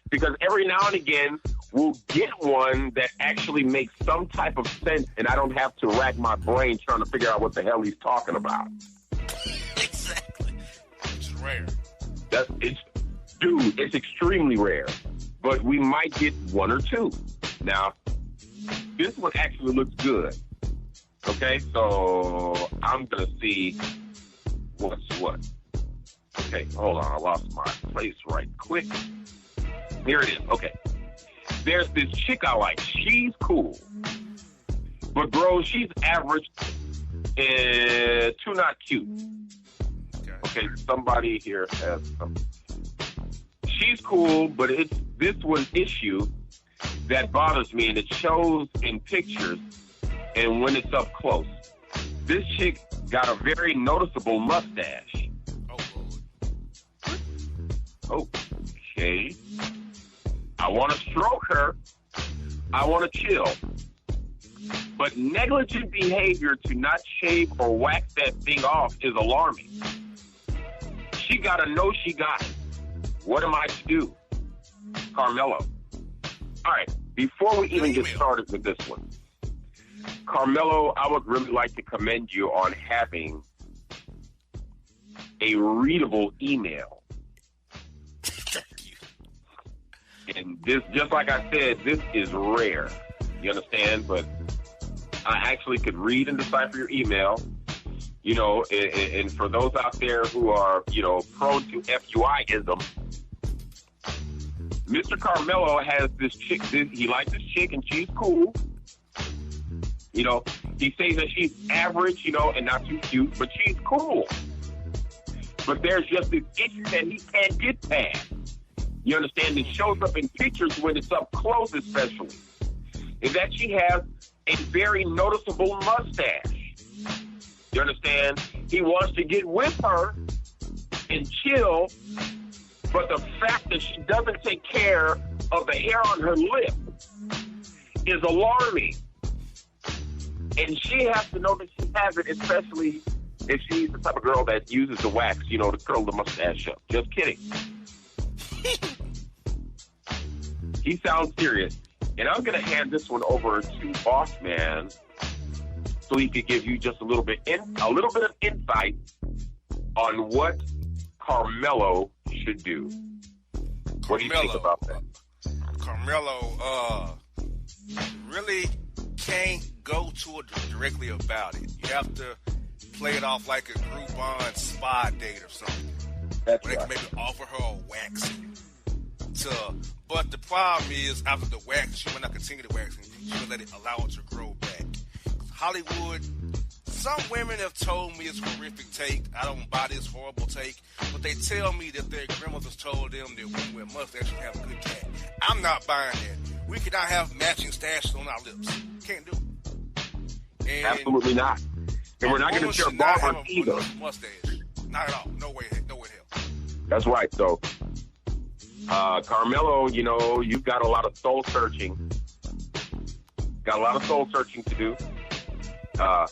because every now and again, we'll get one that actually makes some type of sense, and I don't have to rack my brain trying to figure out what the hell he's talking about. Exactly. Which is rare. It's extremely rare. But we might get one or two. Now, this one actually looks good. Okay, so I'm going to see what's what. Okay, hold on. I lost my place right quick. Here it is. Okay. There's this chick I like. She's cool. But, bro, she's average and too not cute. Okay, somebody here has some. She's cool, but it's this one issue that bothers me, and it shows in pictures and when it's up close. This chick got a very noticeable mustache. Oh, okay. I want to stroke her. I want to chill. But negligent behavior to not shave or wax that thing off is alarming. She got to know she got it. What am I to do? Carmelo. All right, before we even get started with this one, Carmelo, I would really like to commend you on having a readable email. And this, just like I said, this is rare. You understand? But I actually could read and decipher your email. And for those out there who are, prone to FUI-ism, Mr. Carmelo has this chick. He likes this chick, and she's cool. He says that she's average, and not too cute, but she's cool. But there's just this issue that he can't get past. You understand? It shows up in pictures when it's up close, especially. Is that she has a very noticeable mustache. You understand? He wants to get with her and chill, but the fact that she doesn't take care of the hair on her lip is alarming. And she has to know that she has it, especially if she's the type of girl that uses the wax, to curl the mustache up. Just kidding. He sounds serious. And I'm going to hand this one over to Bossman so he could give you just a little bit of insight on what Carmelo should do. What do you think about that? Carmelo really can't go to it directly about it. You have to play it off like a Groupon spa date or something. That's where right. they can maybe offer her a waxing. But the problem is, after the wax, she might not continue the waxing. She will let it allow it to grow back. Hollywood, some women have told me it's a horrific take. I don't buy this horrible take. But they tell me that their grandmothers told them that women with mustaches have a good cat. I'm not buying that. We cannot have matching stashes on our lips. Can't do it. And absolutely not. And we're not going to share barbers either. Mustache. Not at all. No way in hell. That's right. So, Carmelo, you know, you've got a lot of soul searching. Got a lot of soul searching to do. I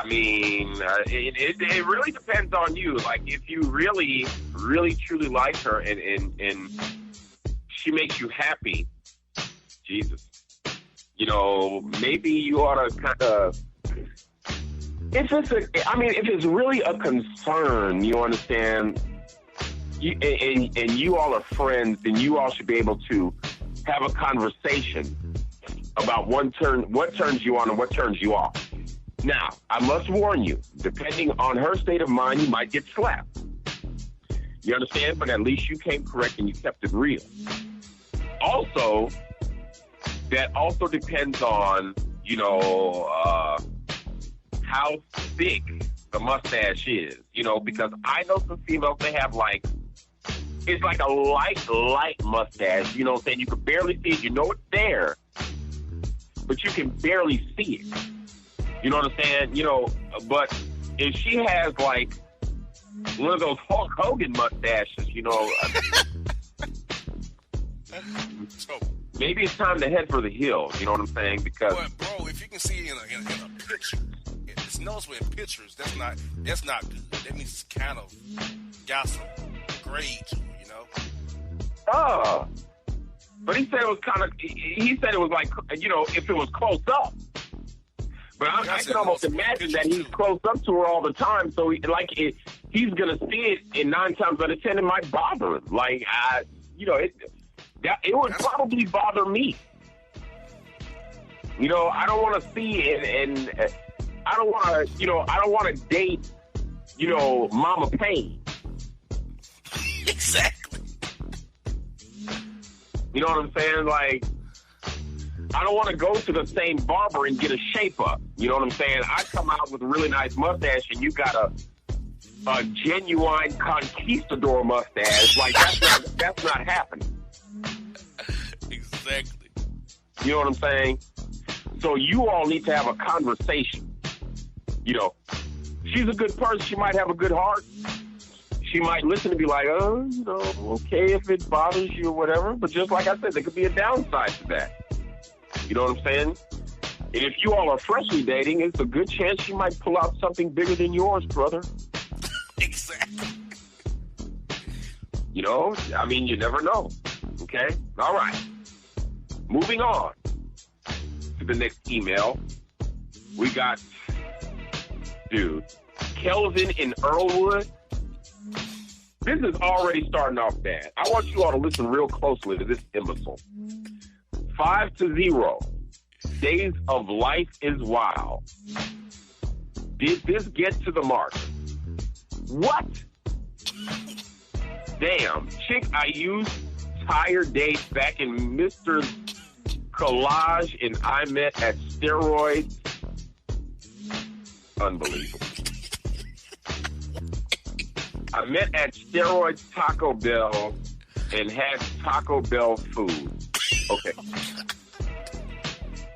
mean, it really depends on you. Like, if you really, really, truly like her and she makes you happy, Jesus, you know, maybe you ought to kind of. If it's really a concern, you understand. And you all are friends, then you all should be able to have a conversation about what turns you on and what turns you off. Now, I must warn you, depending on her state of mind, you might get slapped. You understand? But at least you came correct and you kept it real. Also, that also depends on, you know, how thick the mustache is, you know, because I know some females, they have like, it's like a light mustache, you know what I'm saying? You can barely see it. You know it's there, but you can barely see it. You know what I'm saying? You know, but if she has like one of those Hulk Hogan mustaches, you know, maybe it's time to head for the hills. You know what I'm saying? Because, but bro, if you can see in a picture, it's noticeable in pictures. That's not good. That means it's kind of got some grade to it, you know. Oh, but he said it was kind of. He said it was like, you know, if it was close up. But I can almost imagine that he's close up to her all the time, so he's gonna see it, and 9 times out of 10 it might bother him. Like, you know, it would probably bother me. You know, I don't want to see it, and I don't want to, you know, I don't want to date, you know, Mama Payne. Exactly. You know what I'm saying? Like, I don't want to go to the same barber and get a shape up. You know what I'm saying? I come out with a really nice mustache, and you got a genuine conquistador mustache. Like, that's not happening. Exactly. You know what I'm saying? So you all need to have a conversation. You know, she's a good person. She might have a good heart. She might listen and be like, oh, you know, okay if it bothers you or whatever. But just like I said, there could be a downside to that. You know what I'm saying? And if you all are freshly dating, it's a good chance she might pull out something bigger than yours, brother. Exactly. You know, I mean, you never know. Okay? All right. Moving on to the next email. We got, dude, Kelvin in Earlwood. This is already starting off bad. I want you all to listen real closely to this imbecile. 5-0. Days of life is wild. Did this get to the mark? What? Damn. Chick I used tired dates back in Mr. Collage and I met at steroids. Unbelievable. I met at steroids Taco Bell and had Taco Bell food. Okay.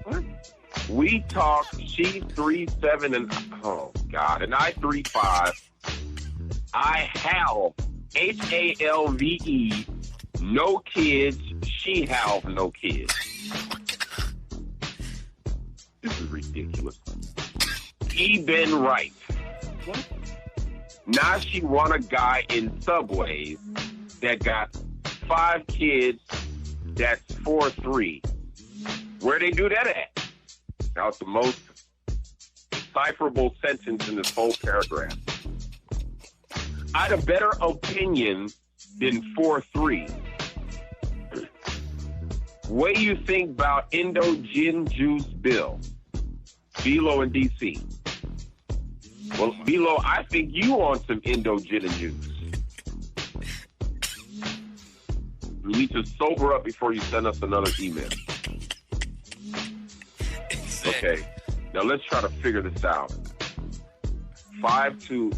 What? We talk, she 3'7" and, oh God, and I 3'5". I halve, Halve, no kids, she halve, no kids. This is ridiculous. He been right. What? Now she want a guy in Subways that got 5 kids that's 4-3. Where they do that at? Now, it's the most decipherable sentence in this whole paragraph. I'd a better opinion than 4-3. What do you think about Indo Gin Juice Bill? Bilo in D.C. Well, Bilo, I think you want some Indo Gin and Juice. You need to sober up before you send us another email. Okay, now let's try to figure this out. 5 to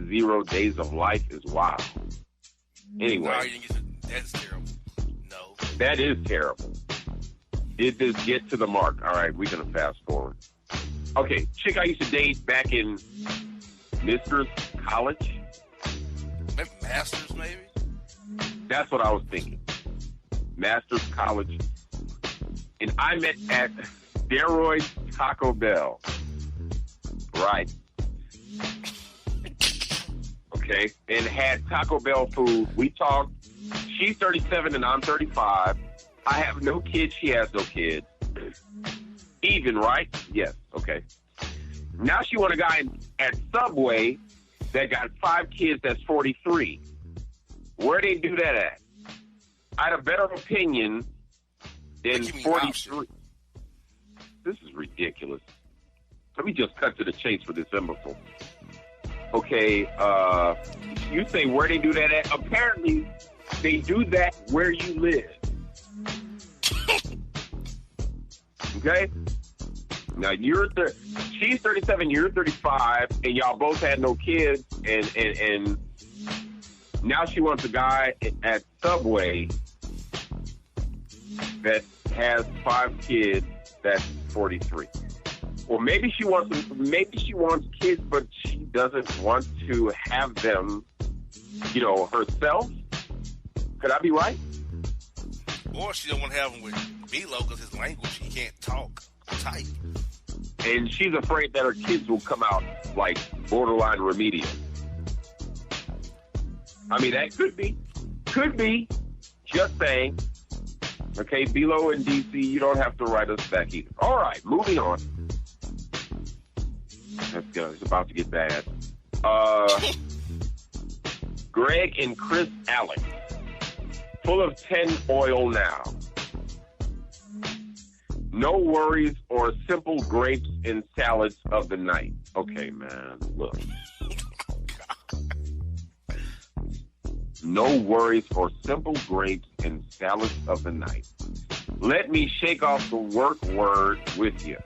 0 days of life is wild. Anyway, that's terrible. No, that is terrible. Did this get to the mark? All right, we're gonna fast forward. Okay, chick I used to date back in Mister's college. Maybe Masters, maybe. That's what I was thinking. Master's College. And I met at Steroids Taco Bell. Right. Okay. And had Taco Bell food. We talked. She's 37 and I'm 35. I have no kids. She has no kids. Even, right? Yes. Okay. Now she want a guy at Subway that got 5 kids that's 43. Where they do that at? I had a better opinion than 43. This is ridiculous. Let me just cut to the chase for this imbecile. Okay, you say where they do that at? Apparently, they do that where you live. Okay? Now, she's 37, you're 35, and y'all both had no kids, and now she wants a guy at Subway that has 5 kids that's 43. Or maybe she wants kids, but she doesn't want to have them, herself. Could I be right? Or she don't want to have them with Bilo because his language, he can't talk or type. And she's afraid that her kids will come out like borderline remedial. I mean, that could be. Could be. Just saying. Okay, Bilo in D.C., you don't have to write us back either. All right, moving on. Let's go. It's about to get bad. Greg and Chris Alex. Full of 10 oil now. No worries or simple grapes and salads of the night. Okay, man, look. No worries or simple grapes and salads of the night. Let me shake off the work word with you.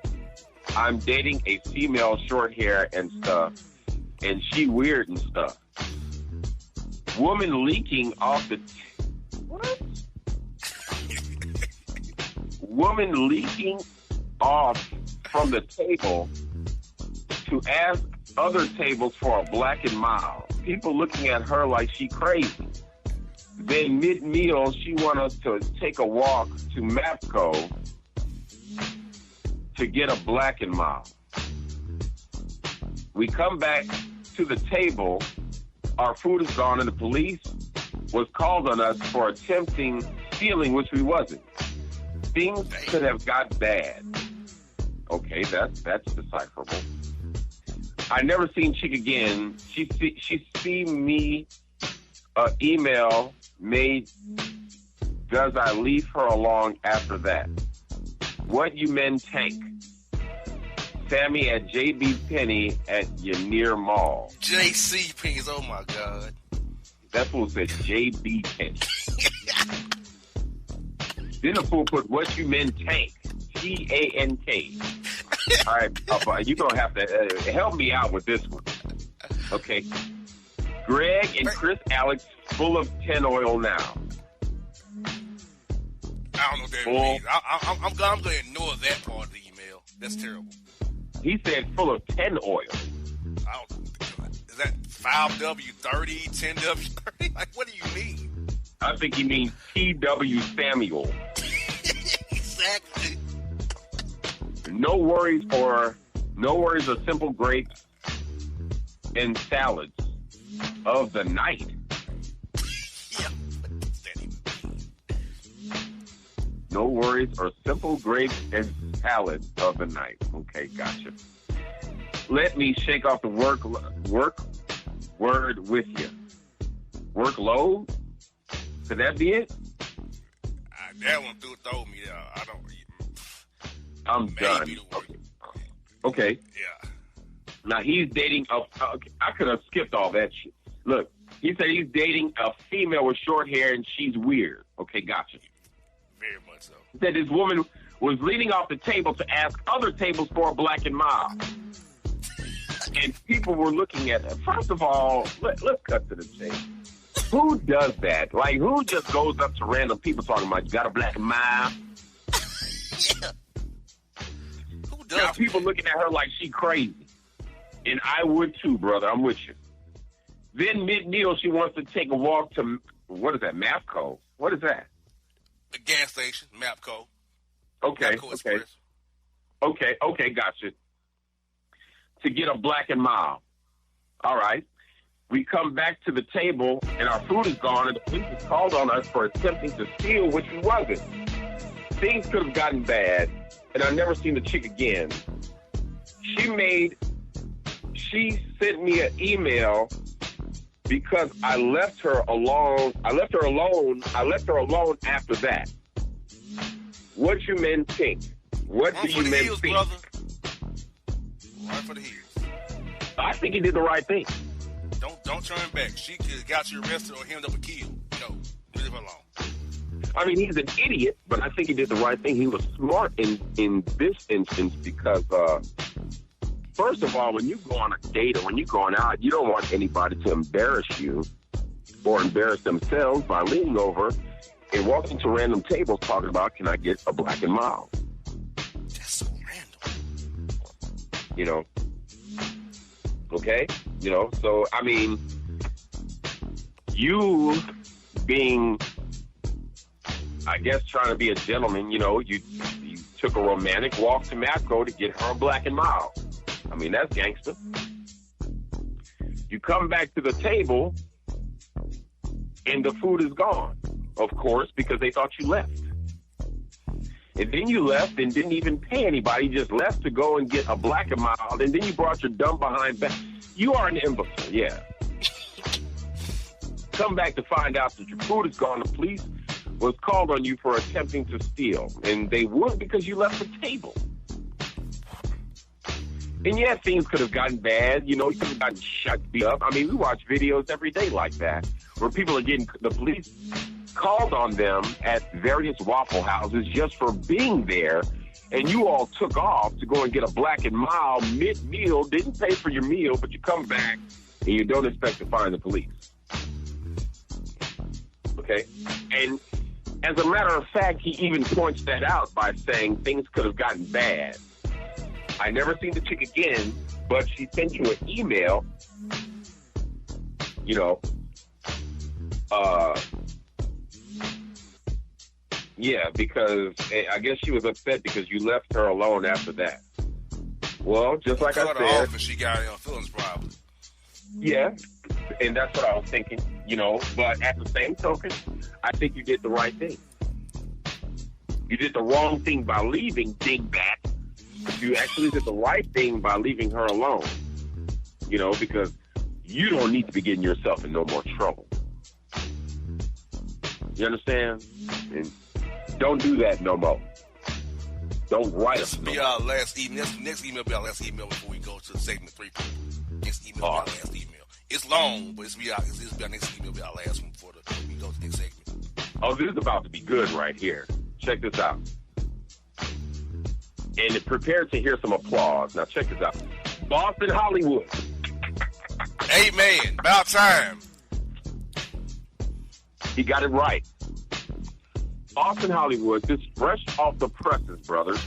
I'm dating a female short hair and stuff, and she weird and stuff. Woman leaking off the... What? Woman leaking off from the table to ask other tables for a black and mild. People looking at her like she crazy. Then mid-meal, she want us to take a walk to MAPCO to get a black and mild. We come back to the table. Our food is gone, and the police was called on us for attempting stealing, which we wasn't. Things could have got bad. Okay, that's decipherable. I never seen chick again. She see me email made. Does I leave her along after that? What you men tank? Sammy at JB Penney at Yanier Mall. JC Penney's. Oh my God. That fool said JB Penney. Then the fool put what you men tank. TANK. All right, you're going to have to help me out with this one. Okay. Greg and Chris Alex full of 10 oil now. I don't know what that means. I'm going to ignore that part of the email. That's terrible. He said full of 10 oil. Is that 5W30, 10W30? Like, what do you mean? I think he means T.W. Samuel. Exactly. No worries or simple grapes and salads of the night. Yeah, what does that even mean? No worries, or simple grapes and salad of the night. Okay, gotcha. Let me shake off the work word with you. Workload? Could that be it? That one throw me. I don't. I'm done. Okay. Yeah. Now he's dating I could have skipped all that shit. Look, he said he's dating a female with short hair and she's weird. Okay, gotcha. Very much so. He said this woman was leaning off the table to ask other tables for a black and mild. And people were looking at it. First of all, let's cut to the chase. Who does that? Like, who just goes up to random people talking about, you got a black and mild? Yeah. Who does Now, people looking at her like she crazy. And I would too, brother. I'm with you. Then mid-meal, she wants to take a walk to, what is that, Mapco? What is that? The gas station, Mapco. Okay, Mapco Express. Okay, gotcha. To get a black and mild. All right. We come back to the table, and our food is gone, and the police has called on us for attempting to steal, which we wasn't. Things could have gotten bad, and I've never seen the chick again. She sent me an email because I left her alone. I left her alone after that. What you men think? What do you men think? Brother. Run for the hills. I think he did the right thing. Don't turn back. She could have got you arrested or hemmed up or killed. No, leave her alone. I mean, he's an idiot, but I think he did the right thing. He was smart in this instance because, first of all, when you go on a date or when you're going out, you don't want anybody to embarrass you or embarrass themselves by leaning over and walking to random tables talking about, can I get a black and mild? That's so random. You know? Okay? You know, so, I mean, you being, I guess, trying to be a gentleman, you know, you took a romantic walk to Matco to get her a black and mild. I mean, that's gangster. You come back to the table, and the food is gone, of course, because they thought you left. And then you left and didn't even pay anybody. You just left to go and get a black and mild, and then you brought your dumb behind back. You are an imbecile, yeah. Come back to find out that your food is gone. The police was called on you for attempting to steal, and they would because you left the table. And yeah, things could have gotten bad. You know, you could have gotten shut beat up. I mean, we watch videos every day like that where people are getting, the police called on them at various Waffle Houses just for being there, and you all took off to go and get a black and mild mid-meal, didn't pay for your meal, but you come back and you don't expect to find the police. Okay? And as a matter of fact, he even points that out by saying things could have gotten bad. I never seen the chick again, but she sent you an email, you know, yeah, because I guess she was upset because you left her alone after that. Well, just like I said, off and she got her feelings probably. Yeah, and that's what I was thinking, you know. But at the same token, I think you did the right thing. You did the wrong thing by leaving, dingbat. You actually did the right thing by leaving her alone, you know, because you don't need to be getting yourself in no more trouble. You understand? And don't do that no more. Don't write us. This will be our last email. Next email will be our last email before we go to segment 3 people. Next email will be our last email. It's long, but this will be our next email will be our last one before we go to the next segment. Oh, this is about to be good right here. Check this out. And prepare to hear some applause. Now check this out. Boston, Hollywood. Amen. About time. He got it right. Boston, Hollywood, this fresh off the presses, brothers.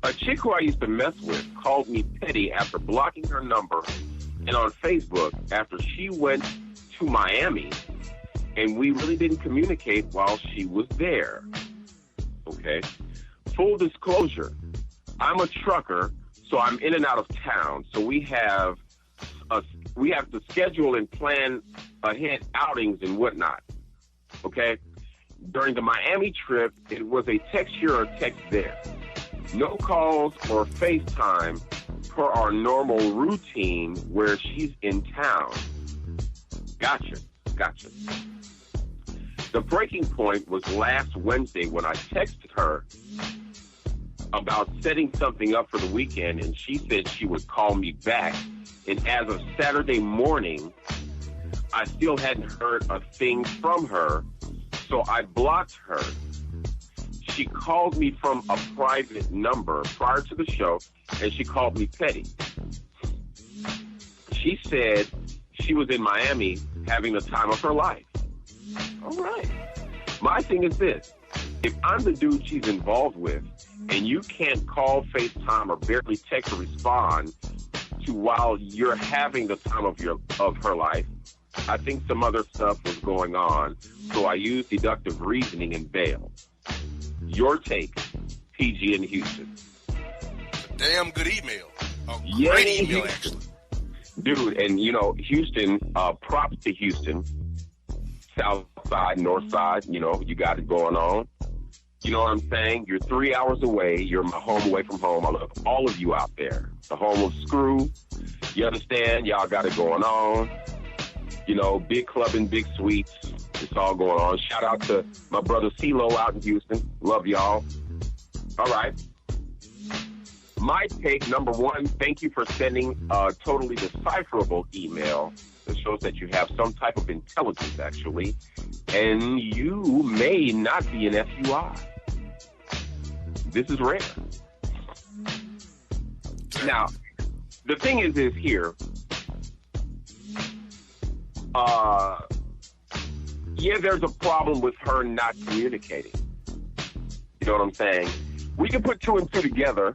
A chick who I used to mess with called me petty after blocking her number and on Facebook after she went to Miami and we really didn't communicate while she was there. Okay? Full disclosure, I'm a trucker, so I'm in and out of town. So we have to schedule and plan ahead outings and whatnot. Okay? during the Miami trip, it was a text here or text there. No calls or FaceTime per our normal routine where she's in town. Gotcha. The breaking point was last Wednesday when I texted her about setting something up for the weekend, and she said she would call me back. And as of Saturday morning, I still hadn't heard a thing from her, so I blocked her. She called me from a private number prior to the show, and she called me petty. She said she was in Miami having the time of her life. All right. My thing is this. If I'm the dude she's involved with, and you can't call, FaceTime, or barely text or respond to while you're having the time of her life, I think some other stuff was going on, so I used deductive reasoning and bailed. Your take, PG in Houston. A damn good email. A great email, actually. Dude, and Houston, props to Houston. South side, north side, you got it going on. You know what I'm saying? You're 3 hours away. You're my home away from home. I love all of you out there. The home of Screw. You understand? Y'all got it going on. Big clubbing, big suites. It's all going on. Shout out to my brother CeeLo out in Houston. Love y'all. All right. My take, number one, thank you for sending a totally decipherable email that shows that you have some type of intelligence, actually, and you may not be an FUI. This is rare. Now, the thing is here, there's a problem with her not communicating. You know what I'm saying? We can put two and two together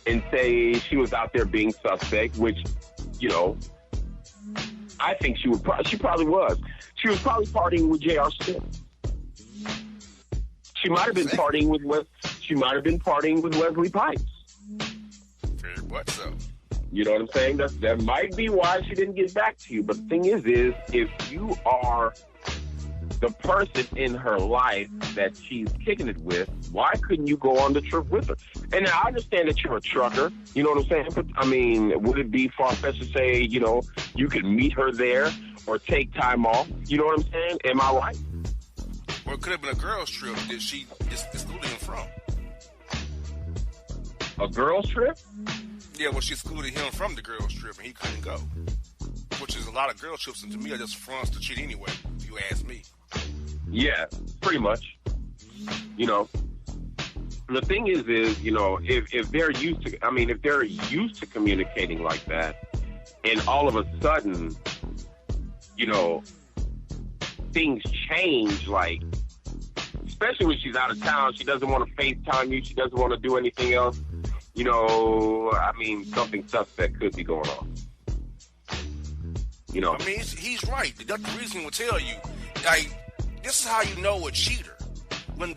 and say she was out there being suspect, which, I think she probably was. She was probably partying with J.R. Smith. She might have been partying with Wesley Pipes. Very much so. You know what I'm saying? That might be why she didn't get back to you. But the thing is if you are the person in her life that she's kicking it with, why couldn't you go on the trip with her? And now I understand that you're a trucker, you know what I'm saying? But, would it be far-fetched to say, you could meet her there or take time off? You know what I'm saying? Am I right? Or it could have been a girl's trip that she excluded him from. A girl's trip? Yeah, well, she excluded him from the girl's trip, and he couldn't go. Which is a lot of girl trips, and to me, are just fronts to cheat anyway, if you ask me. Yeah, pretty much. The thing is, if they're used to communicating like that, and all of a sudden, things change, like, especially when she's out of town, she doesn't want to FaceTime you, she doesn't want to do anything else, something suspect could be going on. He's right. Deductive reasoning will tell you, like, this is how you know a cheater. When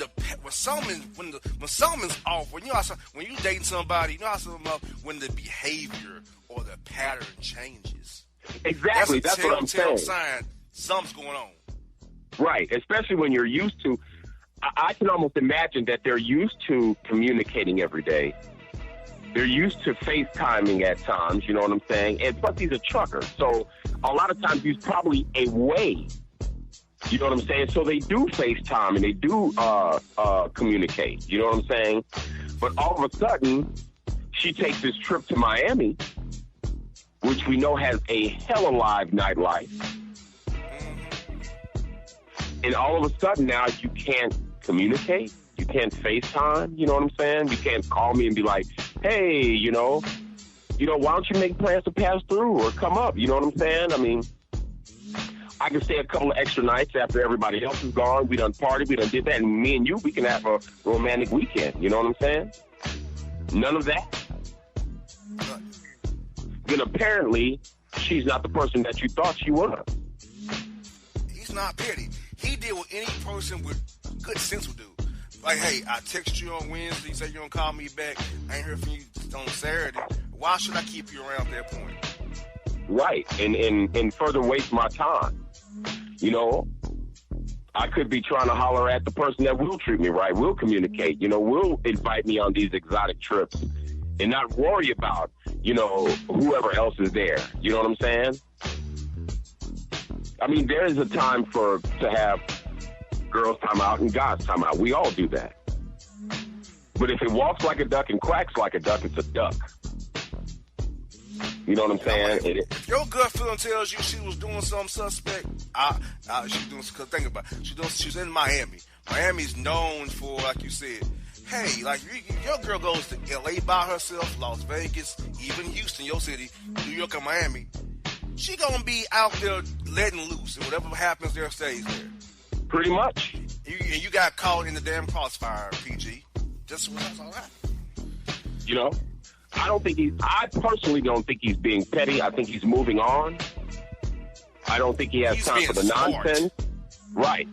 something's off, when you dating somebody, when the behavior or the pattern changes. Exactly. That's what I'm saying. Sign something's going on. Right. Especially when you're used to. I can almost imagine that they're used to communicating every day. They're used to FaceTiming at times. You know what I'm saying? And plus, he's a trucker, so a lot of times he's probably away. You know what I'm saying? So they do FaceTime and they do communicate. You know what I'm saying? But all of a sudden, she takes this trip to Miami, which we know has a hella live nightlife. And all of a sudden now you can't communicate. You can't FaceTime. You know what I'm saying? You can't call me and be like, hey, why don't you make plans to pass through or come up? You know what I'm saying? I can stay a couple of extra nights after everybody else is gone. We done partied, we done did that, and me and you, we can have a romantic weekend. You know what I'm saying? None of that. Then apparently, she's not the person that you thought she was. He's not petty. He did what any person with good sense would do. Like, hey, I text you on Wednesday, you say you're going to call me back. I ain't heard from you on Saturday. Why should I keep you around at that point? Right, and further waste my time. I could be trying to holler at the person that will treat me right, will communicate, will invite me on these exotic trips and not worry about, whoever else is there. You know what I'm saying? I mean, there is a time to have girls' time out and guys' time out. We all do that. But if it walks like a duck and quacks like a duck, it's a duck. You know what I'm saying? If your gut feeling tells you she was doing something suspect, she's doing. Cause think about it. She's in Miami. Miami's known for, like you said, hey, like your girl goes to L.A. by herself, Las Vegas, even Houston, your city, New York and Miami. She gonna be out there letting loose, and whatever happens there stays there. Pretty much. You got caught in the damn crossfire, PG. That's all right. I personally don't think he's being petty. I think he's moving on. I don't think he has time for the nonsense. Right.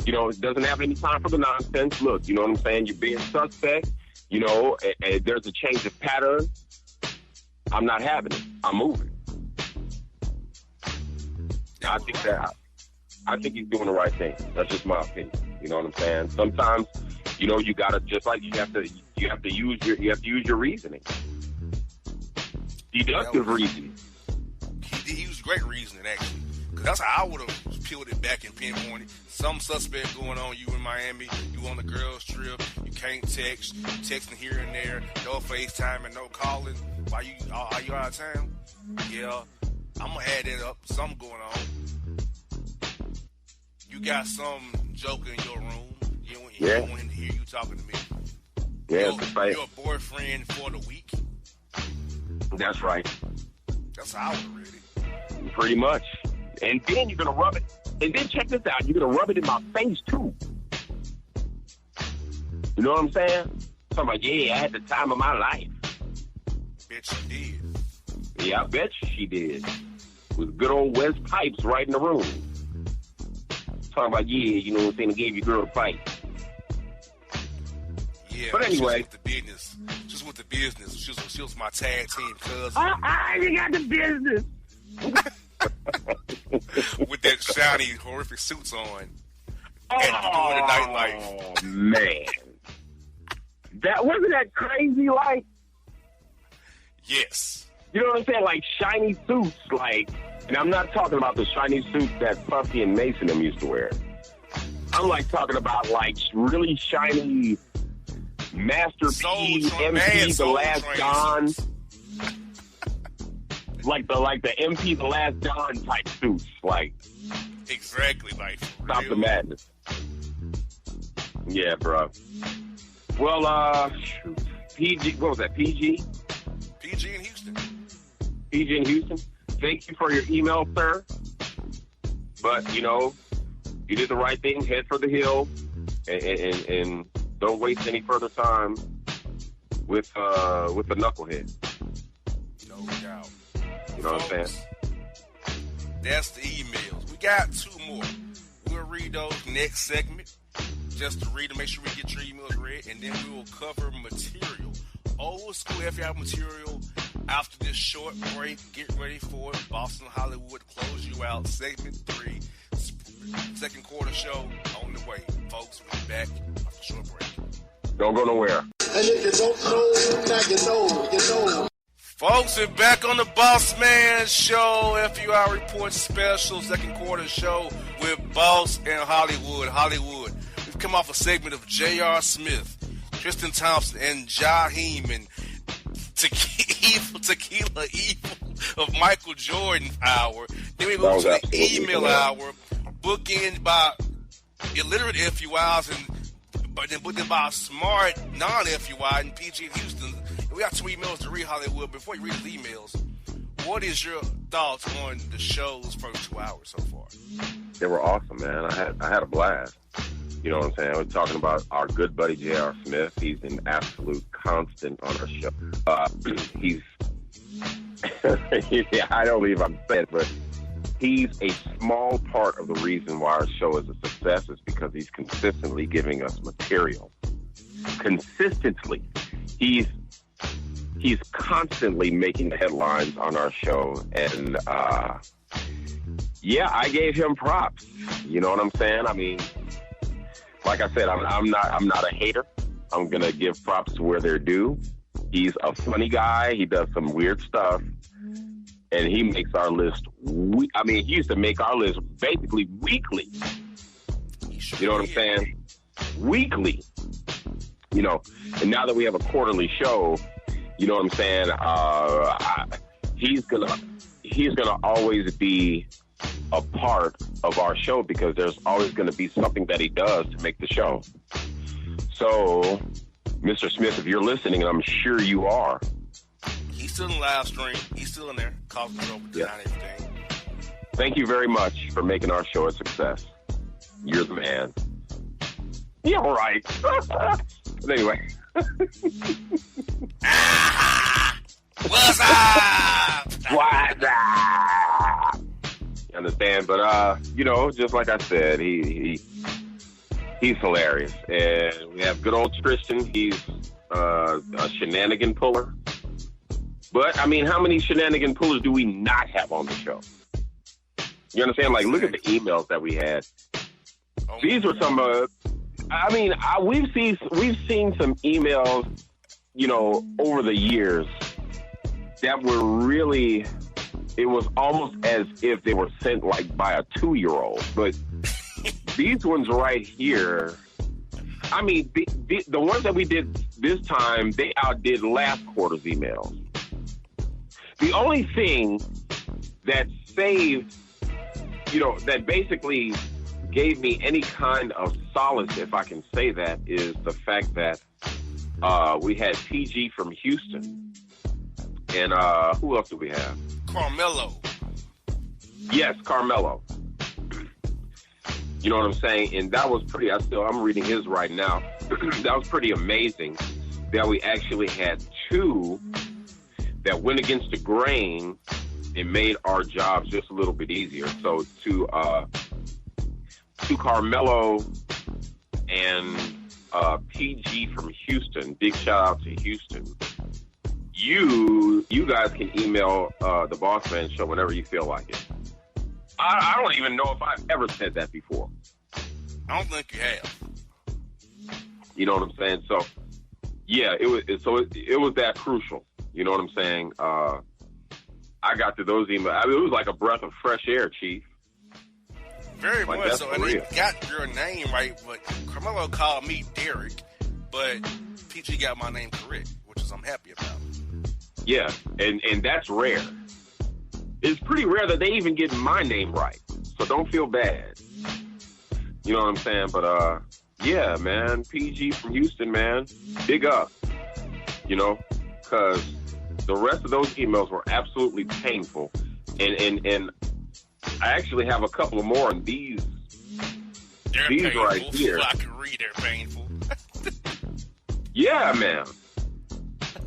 Doesn't have any time for the nonsense. Look, you know what I'm saying? You're being suspect. There's a change of pattern. I'm not having it. I'm moving. I think he's doing the right thing. That's just my opinion. You know what I'm saying? Sometimes, you gotta, just like you have to use your reasoning. Deductive reasoning. He used great reasoning, actually. Because that's how I would have peeled it back and pinpointed. Some suspect going on, you in Miami, you on the girls' trip, you can't text, texting here and there, no FaceTime and no calling. Are you out of town? Yeah, I'm going to add that up. Something going on. You got some joker in your room. You don't want him to hear you talking to me. Yeah, you're a boyfriend for the week. That's right. That's how I would read it. Pretty much. And then you're going to rub it. And then check this out. You're going to rub it in my face, too. You know what I'm saying? So I'm like, yeah, I had the time of my life. Bet she did. Yeah, I bet she did. With good old West Pipes right in the room. Talking about, yeah, you know what I'm saying? I gave your girl a fight. Yeah, but anyway. Just with the business. She was my tag team cousin. You got the business. With that shiny, horrific suits on. And doing the nightlife. Oh, man. Wasn't that crazy, like? Yes. You know what I'm saying? Like shiny suits, like, and I'm not talking about the shiny suits that Puffy and Mason them used to wear. I'm like talking about like really shiny Master P, MP, The Last Don. like the MP, The Last Don type suits, like. Exactly, like. Stop the madness. Yeah, bro. Well, PG, what was that? PG? PG in Houston. PG in Houston. Thank you for your email, sir. But, you did the right thing. Head for the hill. And don't waste any further time with the knucklehead. No doubt. You know what I'm saying? That's the emails. We got 2 more. We'll read those next segment. Just to read them, make sure we get your emails read, and then we will cover material. Old school FUI material after this short break. Get ready for it. Boston Hollywood close you out. Segment 3, second quarter show on the way. Folks, we'll be back after the short break. Don't go nowhere. And if you don't know, now you know. Folks, we're back on the Bossman Show, FUI Report Special, second quarter show with Boss and Hollywood. We've come off a segment of J.R. Smith, Tristan Thompson, and Jaheim, and Tequila Evil of Michael Jordan hour. Then we move to the email hour, bookended by illiterate FUIs, but then by smart non-FUI and PG in Houston. We got 2 emails to read, Hollywood. Before you read the emails, what is your thoughts on the show's first 2 hours so far? They were awesome, man. I had a blast. You know what I'm saying? We're talking about our good buddy J.R. Smith. He's an absolute constant on our show. He's I don't believe I'm saying it, but he's a small part of the reason why our show is a success is because he's consistently giving us material. Consistently. He's constantly making the headlines on our show, and yeah, I gave him props. You know what I'm saying? I mean, like I said, I'm not a hater. I'm gonna give props to where they're due. He's a funny guy. He does some weird stuff, and he makes our list. He used to make our list basically weekly. You know what I'm saying? Weekly. You know, and now that we have a quarterly show, you know what I'm saying? He's gonna always be a part of our show because there's always gonna be something that he does to make the show. So, Mr. Smith, if you're listening, and I'm sure you are, he's still in the live stream. He's still in there, causing trouble, denying everything. Thank you very much for making our show a success. You're the man. Yeah, all right. But anyway. What's up? What's up? You understand? But, you know, just like I said, he's hilarious. And we have good old Tristan. He's a shenanigan puller. But, I mean, how many shenanigan pullers do we not have on the show? You understand? Like, look at the emails that we had. Oh, these were some, we've seen some emails, you know, over the years that were really, it was almost as if they were sent like by a 2-year-old. But these ones right here, I mean, the ones that we did this time, they outdid last quarter's emails. The only thing that saved, you know, that basically gave me any kind of solace, if I can say that, is the fact that we had PG from Houston. And who else do we have? Carmelo. Yes, Carmelo. You know what I'm saying? And that was pretty, I'm reading his right now. That was pretty amazing that we actually had 2 that went against the grain and made our jobs just a little bit easier. So to Carmelo and PG from Houston, big shout out to Houston. You guys can email the Bossman Show whenever you feel like it. I don't even know if I've ever said that before. I don't think you have. You know what I'm saying? So yeah, it was that crucial. You know what I'm saying? I got to those emails. I mean, it was like a breath of fresh air, Chief. Very like, much that's so. for And real. they got your name right, but Carmelo called me Derek, but PG got my name correct, which is I'm happy about. Yeah, and that's rare. It's pretty rare that they even get my name right. So don't feel bad. You know what I'm saying? But yeah, man, PG from Houston, man, big up. You know, because the rest of those emails were absolutely painful, and I actually have a couple of more on these. They're these painful. right here. I can read they're painful. Yeah, man.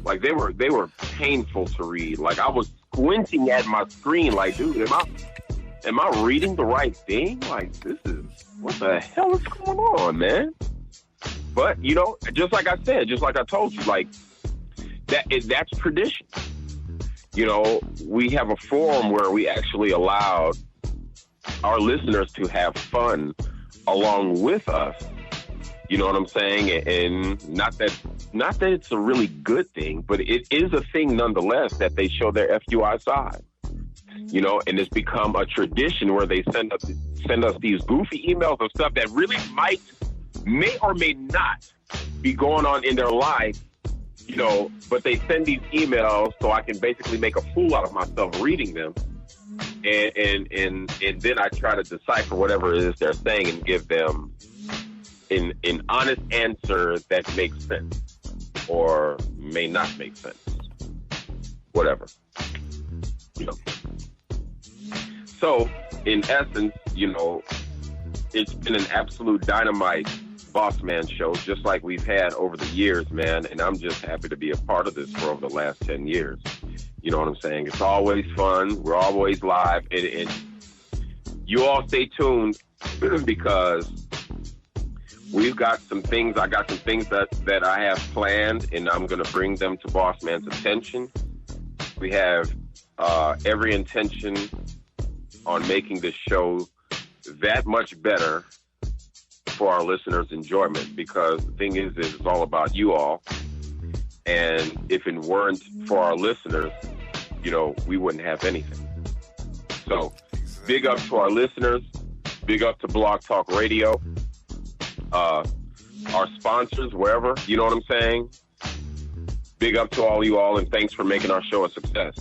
Like they were painful to read. Like I was squinting at my screen, like, dude, am I reading the right thing? Like, this is, what the hell is going on, man? But you know, just like I said, just like I told you, like that's tradition. You know, we have a forum where we actually allowed our listeners to have fun along with us. You know what I'm saying? And not that it's a really good thing, but it is a thing nonetheless that they show their FUI side. You know, and it's become a tradition where they send us these goofy emails of stuff that really may or may not be going on in their life. You know, but they send these emails so I can basically make a fool out of myself reading them. And then I try to decipher whatever it is they're saying and give them an honest answer that makes sense or may not make sense. Whatever. You know. So, in essence, you know, it's been an absolute dynamite Bossman show, just like we've had over the years, man, and I'm just happy to be a part of this for over the last 10 years. You know what I'm saying? It's always fun. We're always live, and you all stay tuned because we've got some things. I got some things that I have planned, and I'm going to bring them to Bossman's attention. We have every intention on making this show that much better for our listeners' enjoyment, because the thing is it's all about you all. And if it weren't for our listeners, we wouldn't have anything. So big up to our listeners. Big up to Blog Talk Radio. Our sponsors, wherever, you know what I'm saying? Big up to all you all, and thanks for making our show a success.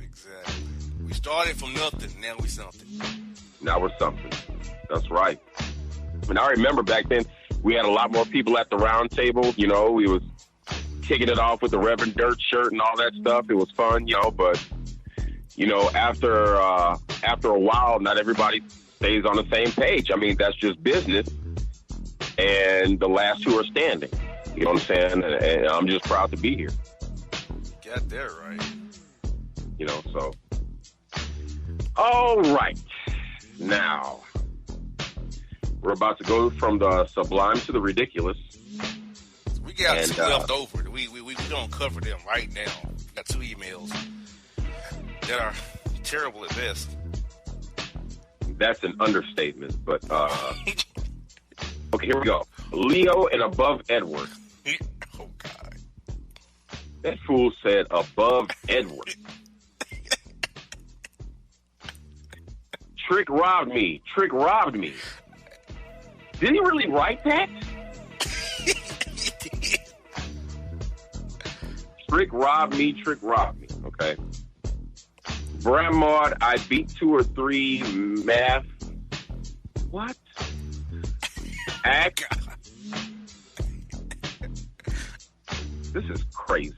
Exactly. We started from nothing, now we're something. Now we're something. That's right. And I remember back then, we had a lot more people at the round table. We was kicking it off with the Reverend Dirt shirt and all that stuff. It was fun, but, after a while, not everybody stays on the same page. I mean, that's just business. And the last two are standing. You know what I'm saying? And I'm just proud to be here. Got that right. So. All right. Now, we're about to go from the sublime to the ridiculous. We got two left over. We're going to cover them right now. We got 2 emails that are terrible at best. That's an understatement, but okay, here we go. Leo and above Edward. Oh, God. That fool said above Edward. Trick robbed me. Trick robbed me. Did he really write that? Trick robbed me. Trick robbed me. Okay. Bramod, I beat 2 or 3 math. What? Act. This is crazy.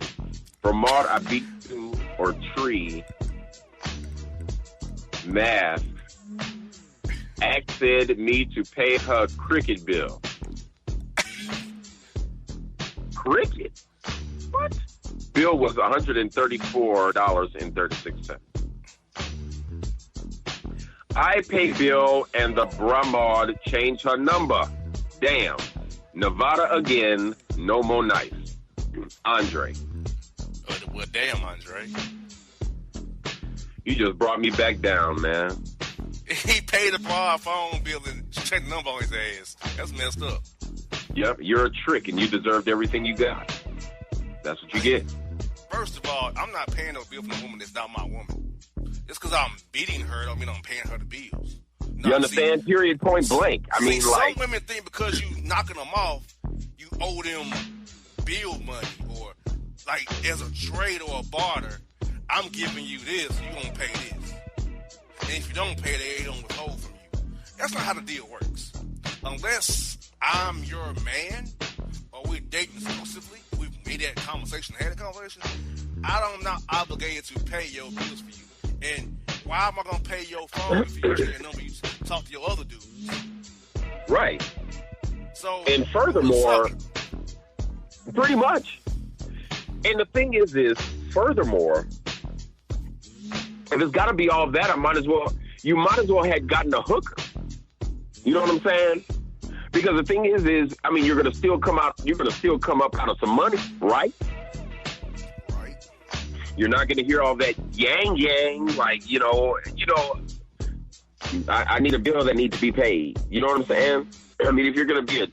Bramod, I beat 2 or 3 math. Act said me to pay her cricket bill. Cricket? What? Bill was $134.36. I pay bill and the Bramod changed her number. Damn. Nevada again. No more nice. Andre. Well, damn, Andre. You just brought me back down, man. He paid the phone bill and checked the number on his ass. That's messed up. Yep, you're a trick and you deserved everything you got. That's what you get. First of all, I'm not paying no bill for a woman that's not my woman. Just because I'm beating her don't mean I'm paying her the bills. No, you understand? Period, point blank. I mean, some women think because you knocking them off, you owe them bill money, or like as a trade or a barter, I'm giving you this, you gonna pay this. And if you don't pay, they don't withhold from you. That's not how the deal works. Unless I'm your man, or we're dating exclusively, we've made that conversation, had a conversation, I'm not obligated to pay your bills for you. And why am I going to pay your phone if you get a number you talk to your other dudes? Right. So, and furthermore, pretty much. And the thing is furthermore, if it's got to be all that, you might as well have gotten a hooker. You know what I'm saying? Because the thing is, you're going to still come up out of some money, right? You're not going to hear all that yang, like, I need a bill that needs to be paid. You know what I'm saying? I mean, if you're going to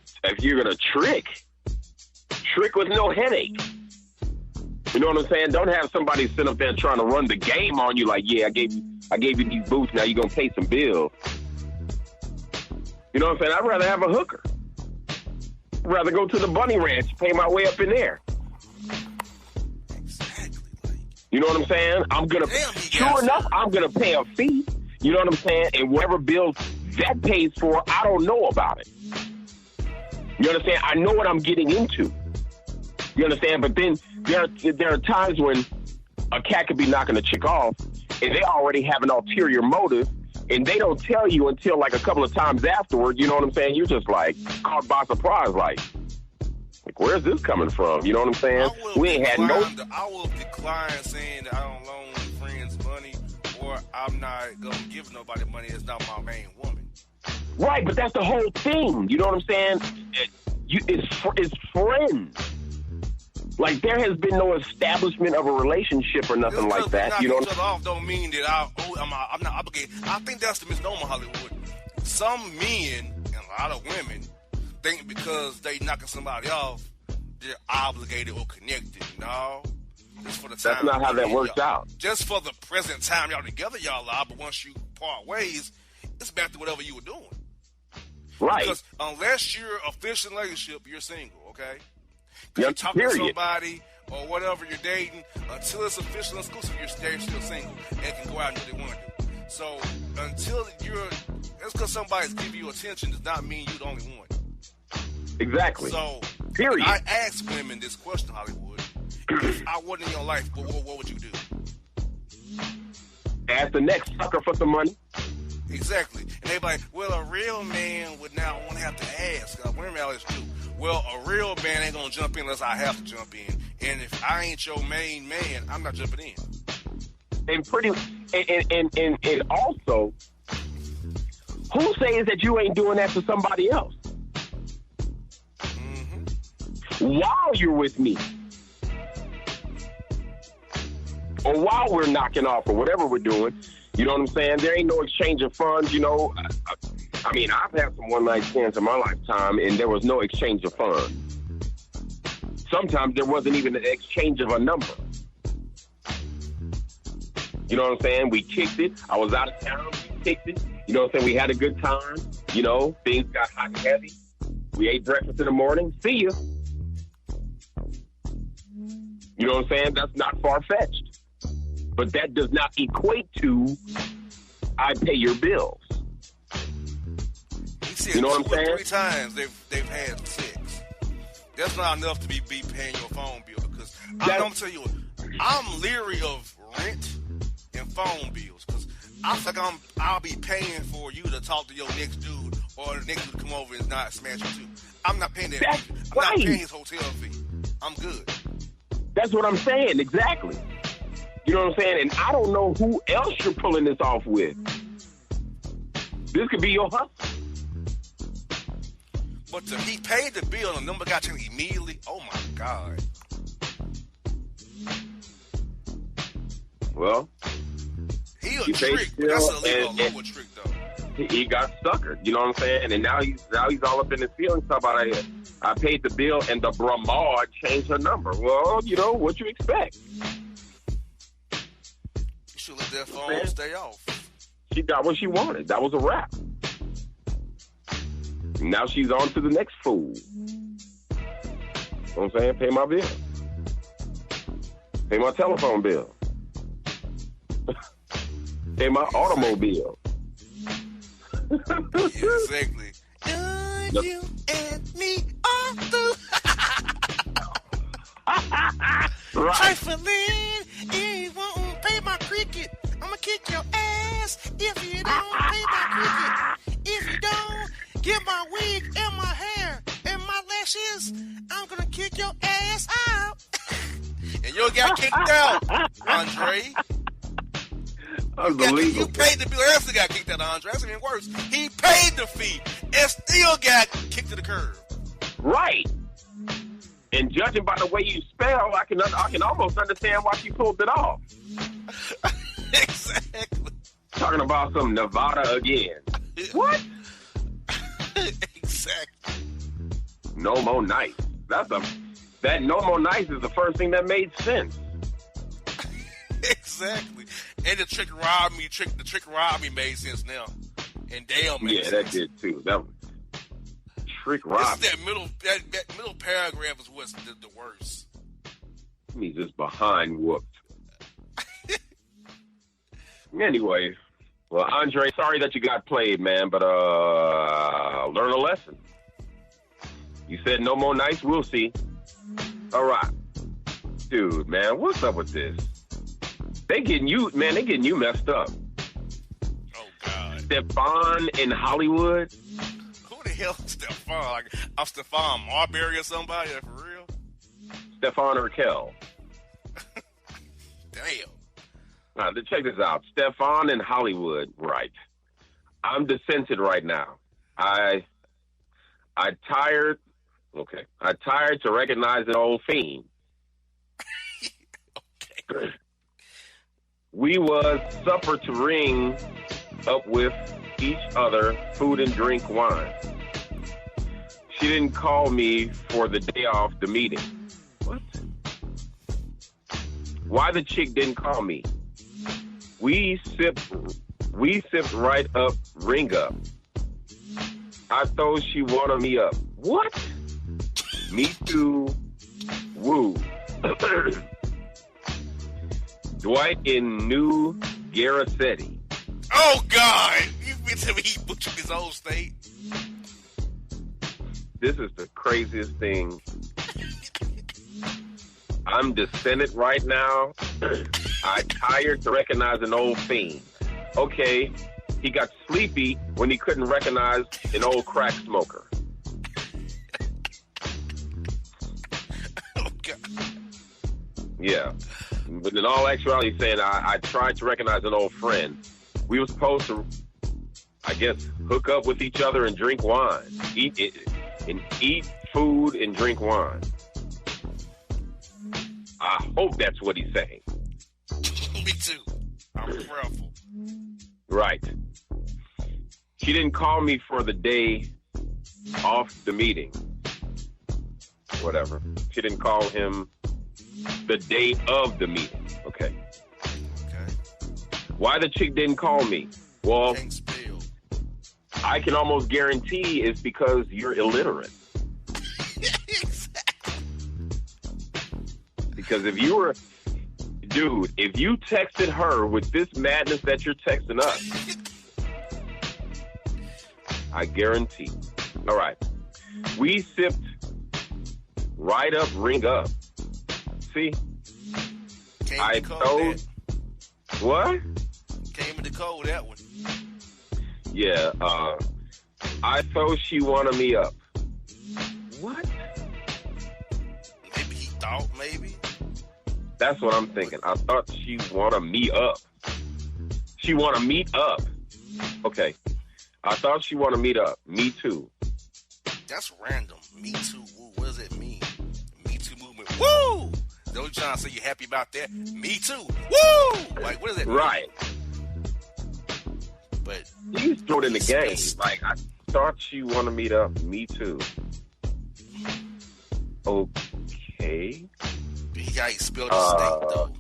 trick with no headache. You know what I'm saying? Don't have somebody sit up there trying to run the game on you like, yeah, I gave you these boots, now you're going to pay some bills. You know what I'm saying? I'd rather have a hooker. I'd rather go to the bunny ranch, pay my way up in there. You know what I'm saying? Sure enough, I'm going to pay a fee. You know what I'm saying? And whatever bills that pays for, I don't know about it. You understand? I know what I'm getting into. You understand? But then there are times when a cat could be knocking a chick off, and they already have an ulterior motive, and they don't tell you until like a couple of times afterward. You know what I'm saying? You're just like caught by surprise, like where's this coming from? You know what I'm saying? We ain't had no. I will decline saying that I don't loan friends money, or I'm not gonna give nobody money that's not my main woman. Right, but that's the whole thing. You know what I'm saying? It's friends. Like, there has been no establishment of a relationship or nothing like that. You know, each other off don't mean that I'm not obligated. I think that's the misnomer, Hollywood. Some men and a lot of women think because they knocking somebody off, they're obligated or connected. No, just for the time. That's not how that works out. Just for the present time y'all together, y'all are. But once you part ways, it's back to whatever you were doing. Right. Because unless you're official in a relationship, you're single. Okay. Yep, you're talking to somebody or whatever you're dating, until it's official and exclusive, you're still single and can go out and do what they want to do. So until that's because somebody's giving you attention does not mean you're the only one. Exactly. So period. I ask women this question, Hollywood. If I wasn't in your life, what would you do? Ask the next sucker for some money. Exactly. And they be like, well, a real man would not want to have to ask. Women always do. Well, a real man ain't going to jump in unless I have to jump in. And if I ain't your main man, I'm not jumping in. And also, who says that you ain't doing that to somebody else? Mm-hmm. While you're with me. Or while we're knocking off or whatever we're doing. You know what I'm saying? There ain't no exchange of funds, you know. I mean, I've had some one-night stands in my lifetime, and there was no exchange of funds. Sometimes there wasn't even an exchange of a number. You know what I'm saying? We kicked it. I was out of town. We kicked it. You know what I'm saying? We had a good time. You know, things got hot and heavy. We ate breakfast in the morning. See ya. You know what I'm saying? That's not far-fetched. But that does not equate to I pay your bills. You know what I'm saying? 2 or 3 times they've had sex. That's not enough to be paying your phone bill because I'm gonna tell you, I'm leery of rent and phone bills because I think I'll be paying for you to talk to your next dude or the next dude to come over and not smash you too. I'm not paying that. I'm not paying his hotel fee. I'm good. That's what I'm saying. Exactly. You know what I'm saying? And I don't know who else you're pulling this off with. This could be your hustle. But he paid the bill and the number got changed immediately. Oh my God. Well, he a trick. That's a legal lower trick though. He got suckered. You know what I'm saying? And now he's all up in his feelings. How about I paid the bill and the bramard changed her number. Well, you know what you expect. You should let that phone stay off. She got what she wanted. That was a wrap. Now she's on to the next fool. You know what I'm saying? Pay my bill. Pay my telephone bill. Pay my automobile. Exactly. You and me all through. Right. Trifling, you won't pay my cricket. I'ma kick your ass if you don't pay my cricket. If you don't get my wig and my hair and my lashes, I'm gonna kick your ass out. And you got kicked out, Andre. Unbelievable. You paid the bill. Actually got kicked out, Andre. That's even worse. He paid the fee and still got kicked to the curb. Right. And judging by the way you spell, I can almost understand why she pulled it off. Exactly. Talking about some Nevada again. What? Exactly. No more nights. That no more nights is the first thing that made sense. Exactly. And the trick rob me made sense now. And damn made sense. Yeah, that did too. That was trick rob. That middle paragraph is what's the worst. Me just behind whooped. Anyway, well, Andre, sorry that you got played, man, but learn a lesson. You said no more nights, we'll see. All right. Dude, man, what's up with this? They getting you messed up. Oh, God. Stefan in Hollywood? Who the hell is Stefan? Like, I'm Stefan Marbury or somebody? For real? Stefan Urkel. Damn. Now, check this out. Stefan in Hollywood, right. I'm dissented right now. I tired to recognize an old fiend. We was supper to ring up with each other, food and drink wine. She didn't call me for the day off the meeting. What? Why the chick didn't call me? We sipped right up, ring up. I thought she wanted me up. What? Me too. Woo. Dwight in New Garcetti. Oh, God. You've been telling me he butchered his own state. This is the craziest thing. I'm descended right now. I'm tired to recognize an old fiend. Okay, he got sleepy when he couldn't recognize an old crack smoker. Oh, God. Yeah. But in all actuality, he's saying I tried to recognize an old friend. We were supposed to, I guess, hook up with each other and drink wine. Eat food and drink wine. I hope that's what he's saying. Me too. I'm prayerful. Right. She didn't call me for the day off the meeting. Whatever. She didn't call him the day of the meeting. Okay. Why the chick didn't call me? Well, Can't spell. I can almost guarantee it's because you're illiterate. Exactly. Because if you were, dude, if you texted her with this madness that you're texting us, I guarantee. All right. We sipped right up, ring up. See? Came I in the code told. that. What? Came in the code that one. Yeah, I thought she wanted me up. What? Maybe he thought, maybe. That's what I'm thinking. I thought she wanted me up. She want to meet up. Okay. I thought she want to meet up. Me too. That's random. Me too. Woo. What does it mean? Me too movement. Woo! Don't you trying to say you're happy about that? Me too. Woo! Like, what does that mean? Right. But You threw it in the game. Like, I thought she want to meet up. Me too. Okay. he got spilled his steak, though.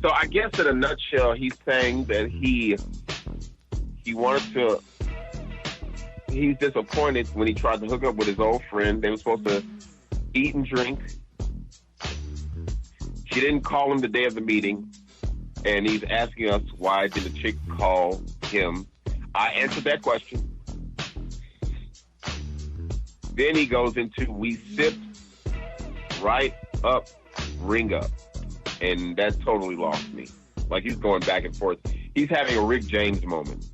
So I guess in a nutshell, he's saying that he wanted to. He's disappointed when he tried to hook up with his old friend. They were supposed to eat and drink. She didn't call him the day of the meeting, and he's asking us why did the chick call him. I answered that question. Then he goes into we sipped right up, ring up, and that totally lost me. Like he's going back and forth. He's having a Rick James moment.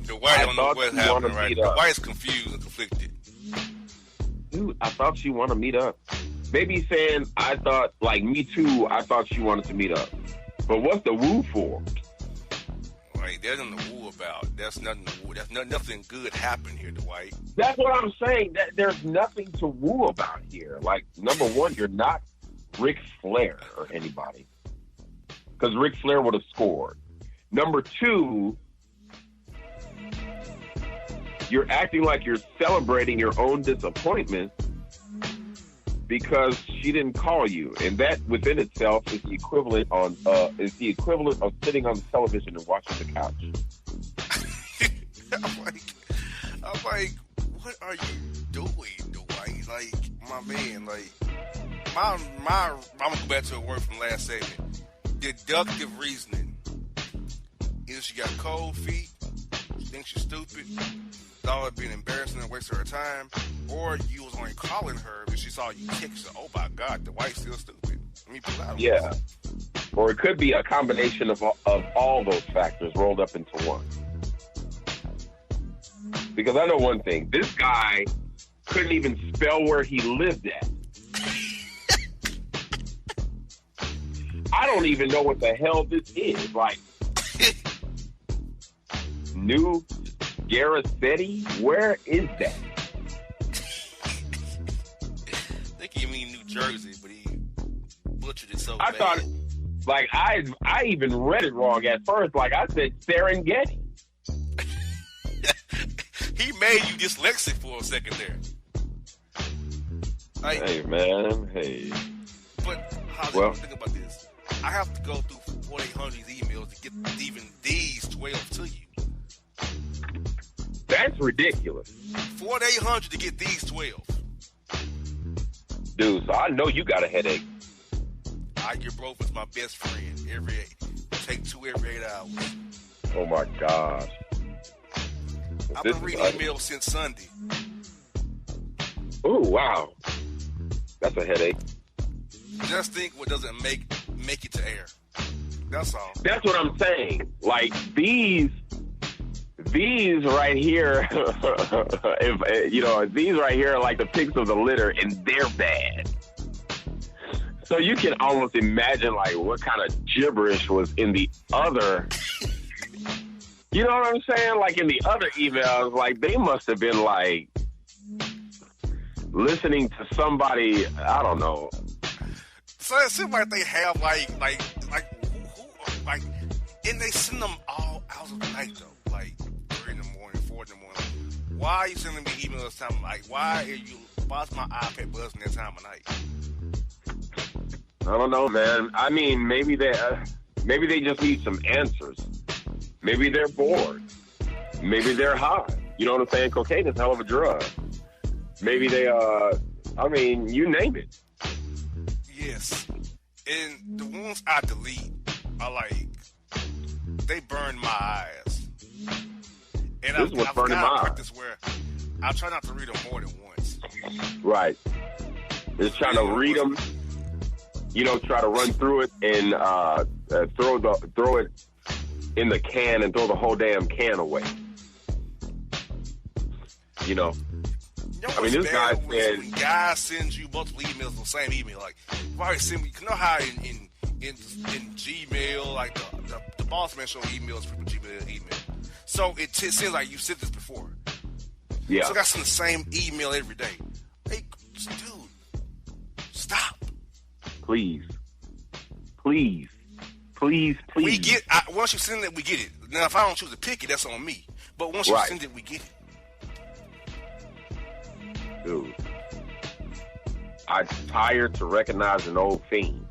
The white don't know what's happening right now. The white's confused and conflicted. Dude, I thought she wanted to meet up. Maybe he's saying, I thought, like me too, I thought she wanted to meet up. But what's the woo for? Right, there's nothing to woo about. There's nothing to woo. There's nothing good happened here, Dwight. That's what I'm saying. That there's nothing to woo about here. Like, number one, you're not Ric Flair or anybody. Because Ric Flair would have scored. Number two, you're acting like you're celebrating your own disappointment because she didn't call you, and that within itself is the equivalent of sitting on the television and watching the couch. I'm like, what are you doing, Dwight? Like, my man, like, I'm gonna go back to a word from last segment. Deductive reasoning. Either she got cold feet, she thinks she's stupid, thought it'd be embarrassing and waste her time, or you was only calling her because she saw you kick. She said, "Oh my God, the white's still stupid." Let me pull out. Yeah, or it could be a combination of all those factors rolled up into one. Because I know one thing: this guy couldn't even spell where he lived at. I don't even know what the hell this is. Like, New Garcetti? Where is that? I think you mean New Jersey, but he butchered it so I bad. thought, like, I even read it wrong at first. Like, I said Serengeti. He made you dyslexic for a second there. Like, Hey, man. Hey. but how do Well- you think about this? I have to go through 4,800 emails to get even these 12 to you. That's ridiculous. 4,800 to get these 12. Dude, so I know you got a headache. Ibuprofen is my best friend. Take 2 every 8 hours. Oh, my gosh. I've This been is reading ugly. emails since Sunday. Oh, wow. That's a headache. Just think what doesn't make it to air. That's all. That's what I'm saying. Like, these right here, these right here are like the pigs of the litter, and they're bad. So you can almost imagine, like, what kind of gibberish was in the other. You know what I'm saying? Like, in the other emails, like, they must have been, like, listening to somebody, I don't know. So it seems like they have like, and they send them all hours of the night though, like 3 in the morning, 4 in the morning. Why are you sending me emails this time? Like, why's my iPad buzzing that time of night? I don't know, man. I mean, maybe they just need some answers. Maybe they're bored. Maybe they're high. You know what I'm saying? Cocaine is a hell of a drug. Maybe they, you name it. Yes. And the ones I delete are like, they burn my eyes. And This is what's I've burning got my a eyes. practice where I try not to read them more than once. Right. Just trying to read them, try to run through it and throw it in the can and throw the whole damn can away. You know I mean, this guy bad said- when guys send you multiple emails on the same email, like, you already send me, you know how in Gmail, like the Bossman show emails people Gmail email. So it seems like you said this before. Yeah. So I got send the same email every day. Hey, dude, stop. Please. We get, once you send it, we get it. Now, if I don't choose to pick it, that's on me. But once you Right. send it, we get it. Dude. I'm tired to recognize an old fiend.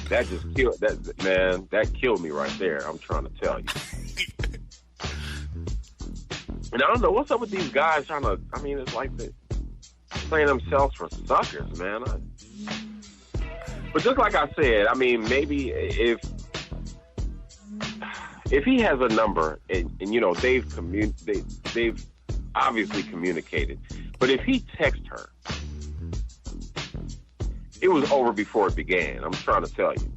That just killed that killed me right there. I'm trying to tell you. And I don't know what's up with these guys it's like they're playing themselves for suckers, man. But just like I said, maybe if he has a number and they've obviously communicated, but if he texts her, it was over before it began. I'm trying to tell you.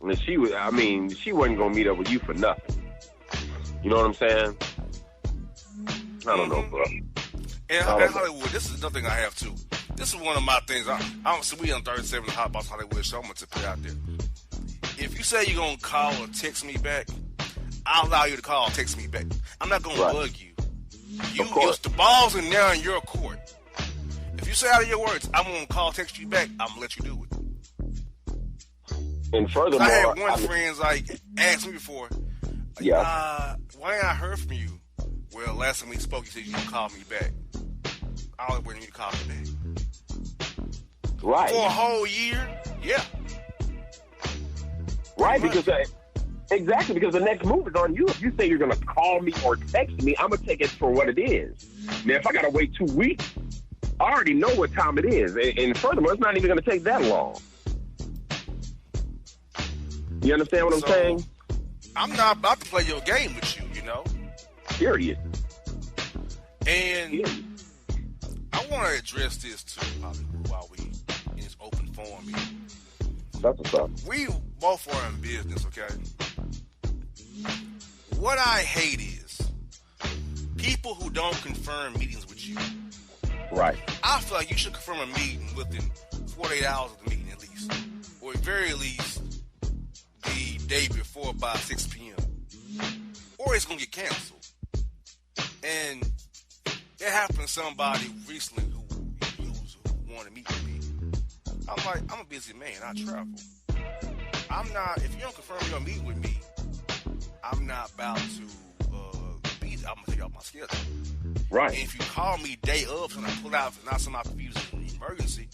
And she wasn't gonna meet up with you for nothing. You know what I'm saying? I don't know, bro. And Hollywood, this is another thing I have too. This is one of my things. I don't see we on 37 Hot Box Hollywood, so I'm gonna put it out there. If you say you're gonna call or text me back, I'll allow you to call or text me back. I'm not gonna bug you. Of course. The ball's in there in your court. If you say out of your words, I'm gonna call, text you back, I'm gonna let you do it. And furthermore, I had one friend asked me before, yeah. why ain't I heard from you? Well, last time we spoke, you said you gonna call me back. I was waiting for you to call me back. Right. For a whole year? Yeah. Right, because the next move is on you. If you say you're going to call me or text me, I'm going to take it for what it is. Now, if I got to wait 2 weeks, I already know what time it is. And furthermore, it's not even going to take that long. You understand what I'm saying? I'm not about to play your game with you, Period. And Period. I want to address this too, Hollywood, while we in this open forum here. That's what's up. We both are in business, okay? What I hate is people who don't confirm meetings with you. Right. I feel like you should confirm a meeting within 48 hours of the meeting at least. Or at very least the day before by 6 p.m. Or it's going to get canceled. And it happened to somebody recently who used want to meet with me. I'm like, I'm a busy man. I travel. I'm not, if you don't confirm you're going to meet with me, I'm not about to be, I'm going to take out my schedule. Right. And if you call me day of and I pull out, not some confused emergency,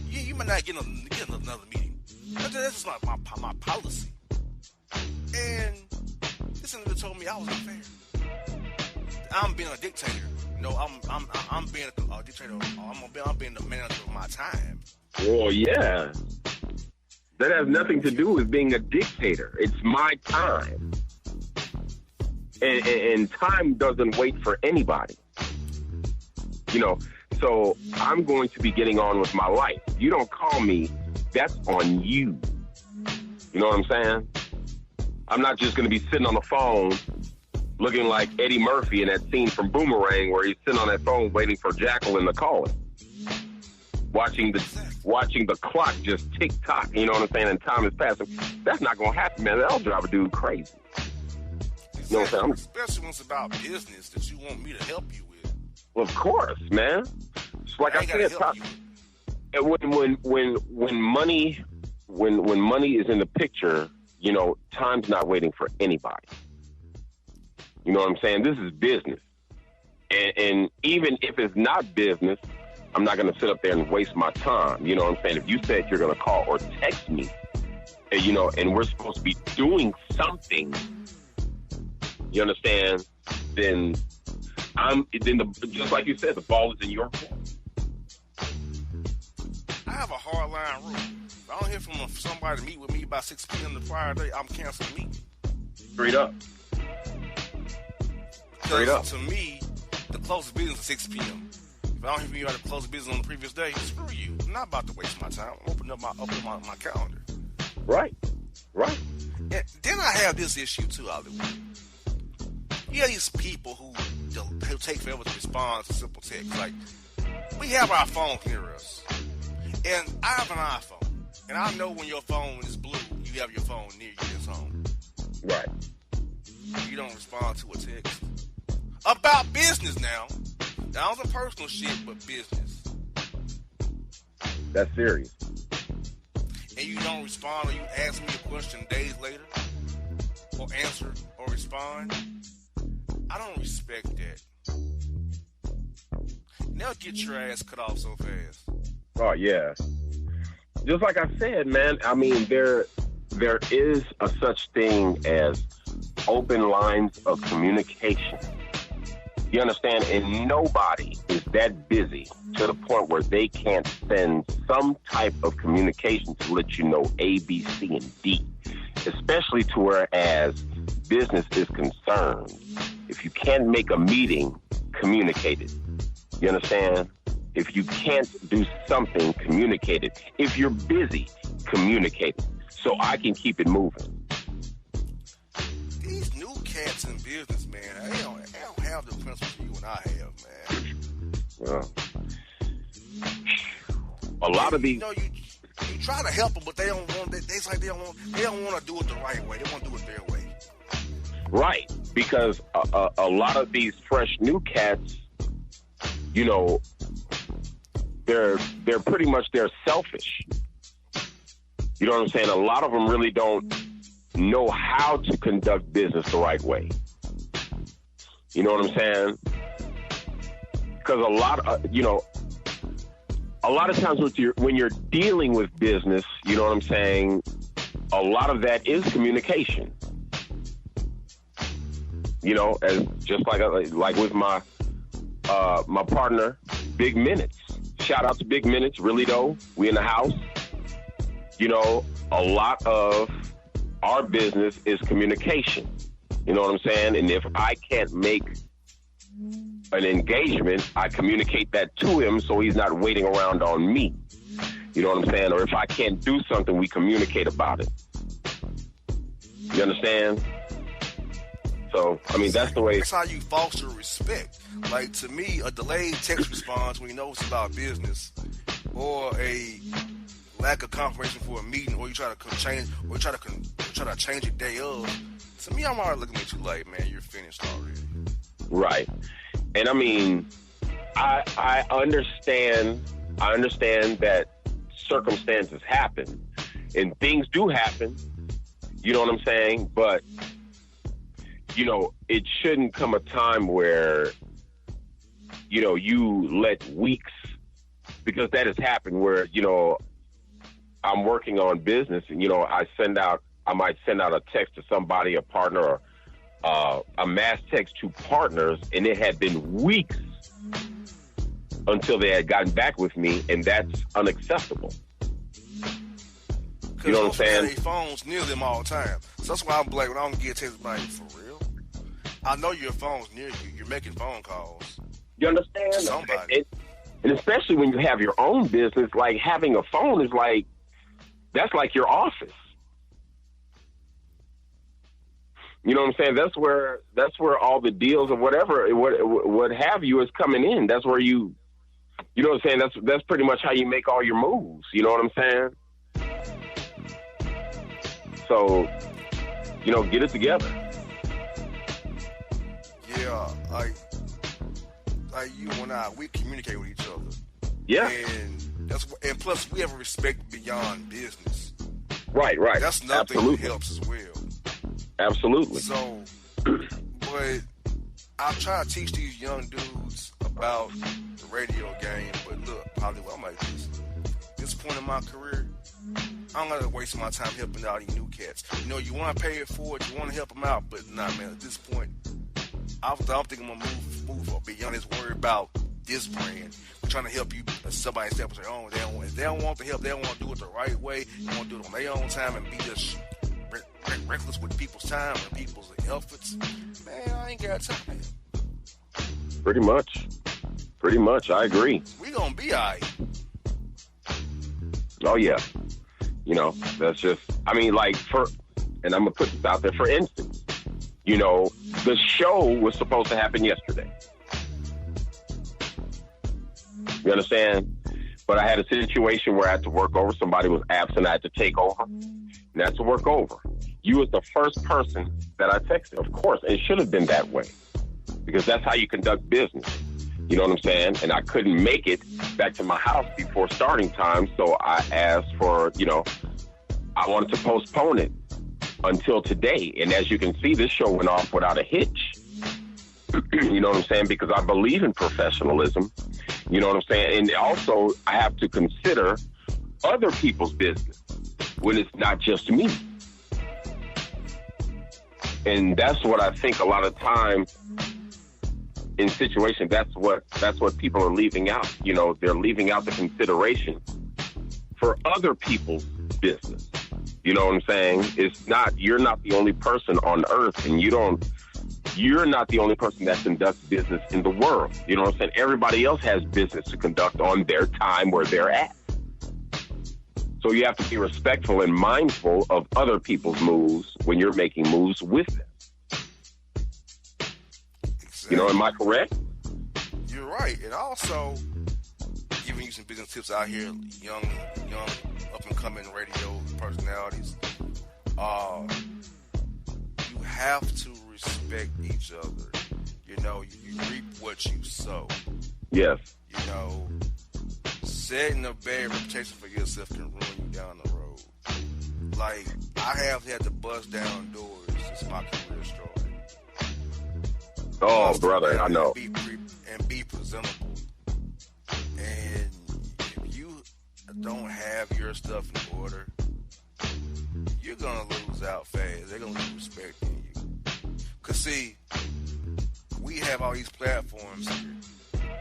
you might not get another meeting. That's just not my policy. And this individual told me I was unfair. I'm being a dictator. I'm being a dictator. I'm being the manager of my time. Well, yeah. That has nothing to do with being a dictator. It's my time. And time doesn't wait for anybody. So I'm going to be getting on with my life. You don't call me, that's on you. You know what I'm saying? I'm not just going to be sitting on the phone looking like Eddie Murphy in that scene from Boomerang where he's sitting on that phone waiting for Jacqueline to call him. Watching the clock just tick-tock, you know what I'm saying, and time is passing. That's not going to happen, man. That'll drive a dude crazy. Exactly. You know what I'm saying? Especially when it's about business that you want me to help you with. Well, of course, man. It's like I said, when money is in the picture, time's not waiting for anybody. You know what I'm saying? This is business. And even if it's not business, I'm not going to sit up there and waste my time. You know what I'm saying? If you said you're going to call or text me, and we're supposed to be doing something, you understand? Then just like you said, the ball is in your court. I have a hard line rule. If I don't hear from somebody to meet with me by 6 p.m. the prior day, I'm canceling the meeting. Straight up. Because to me, the closest business is 6 p.m. If I don't hear from you at the closest business on the previous day, screw you. I'm not about to waste my time. I'm opening up my calendar. Right. And then I have this issue too, Hollywood. You have these people who take forever to respond to simple text. Like, we have our phones near us. And I have an iPhone. And I know when your phone is blue, you have your phone near you in home. Right. You don't respond to a text. About business now. Not on personal shit, but business. That's serious. And you don't respond or you ask me a question days later or answer or respond. I don't respect that. Now get your ass cut off so fast. Oh, yeah. Just like I said, man, I mean, there is a such thing as open lines of communication. You understand? And nobody is that busy to the point where they can't send some type of communication to let you know A, B, C, and D. Especially to whereas business is concerned. If you can't make a meeting, communicate it. You understand? If you can't do something, communicate it. If you're busy, communicate it. So I can keep it moving. These new cats in business, man, they don't have the principles you and I have, man. Well, a lot of these. You try to help them, but they don't want. It's like they don't want to do it the right way. They want to do it their way. Right, because a lot of these fresh new cats, they're pretty much selfish. You know what I'm saying? A lot of them really don't know how to conduct business the right way. You know what I'm saying? Because a lot of times when you're dealing with business, you know what I'm saying, a lot of that is communication. As just like with my partner, Big Minutes. Shout out to Big Minutes. Really though, we in the house. A lot of our business is communication. You know what I'm saying? And if I can't make an engagement, I communicate that to him so he's not waiting around on me. You know what I'm saying? Or if I can't do something, we communicate about it. You understand? So, I mean, that's the way. That's how you foster respect. Like, to me, a delayed text response when you know it's about business, or a lack of confirmation for a meeting, or you try to change, or try to change it day of. To me, I'm already looking at you like, man, you're finished already. Right. And I mean, I understand I understand that circumstances happen and things do happen. You know what I'm saying? But, it shouldn't come a time where, you let weeks, because that has happened where, I'm working on business and, I might send out a text to somebody, a partner, or a mass text to partners, and it had been weeks until they had gotten back with me, and that's unacceptable. You know what I'm saying? Their phones near them all the time. So that's why I'm black when I don't get text like, for real? I know your phone's near you. You're making phone calls. You understand? To somebody. And especially when you have your own business, like having a phone is like, that's like your office. You know what I'm saying? That's where all the deals or whatever, what have you is coming in. That's where you know what I'm saying? That's pretty much how you make all your moves. You know what I'm saying? So, get it together. Yeah, like you and I, we communicate with each other. Yeah. And plus we have a respect beyond business. Right. That's nothing that helps as well. Absolutely. So, but I try to teach these young dudes about the radio game, but look, Hollywood, I'm like this point in my career, I'm not gonna waste my time helping out these new cats. You want to pay it forward, you want to help them out, but nah, man, at this point, I'm thinking I'm gonna move beyond this worry about this brand. I'm trying to help you. Somebody step and say, oh, if they don't want the help, they don't want to do it the right way. They want to do it on their own time and be just reckless with people's time and people's efforts. Man, I ain't got time. Pretty much. I agree. We gonna be all right. Oh yeah. That's just. I mean, and I'm gonna put this out there. For instance, the show was supposed to happen yesterday. You understand? But I had a situation where I had to work over. Somebody was absent. I had to take over. And I had to work over. You was the first person that I texted. Of course, it should have been that way. Because that's how you conduct business. You know what I'm saying? And I couldn't make it back to my house before starting time. So I asked for, I wanted to postpone it until today. And as you can see, this show went off without a hitch. You know what I'm saying? Because I believe in professionalism. You know what I'm saying? And also, I have to consider other people's business when it's not just me. And that's what I think a lot of times in situations, that's what people are leaving out. They're leaving out the consideration for other people's business. You know what I'm saying? You're not the only person on earth, and you're not the only person that conducts business in the world. You know what I'm saying? Everybody else has business to conduct on their time where they're at. So you have to be respectful and mindful of other people's moves when you're making moves with them. Exactly. Am I correct? You're right. And also, giving you some business tips out here, young up-and-coming radio personalities, you have to respect each other. You reap what you sow. Yes. Setting a bad reputation for yourself can ruin you down the road. Like, I have had to bust down doors since my career started. Oh, brother, I know. And be presentable. And if you don't have your stuff in order, you're going to lose out fast. They're going to lose respect in you. Because, see, we have all these platforms here.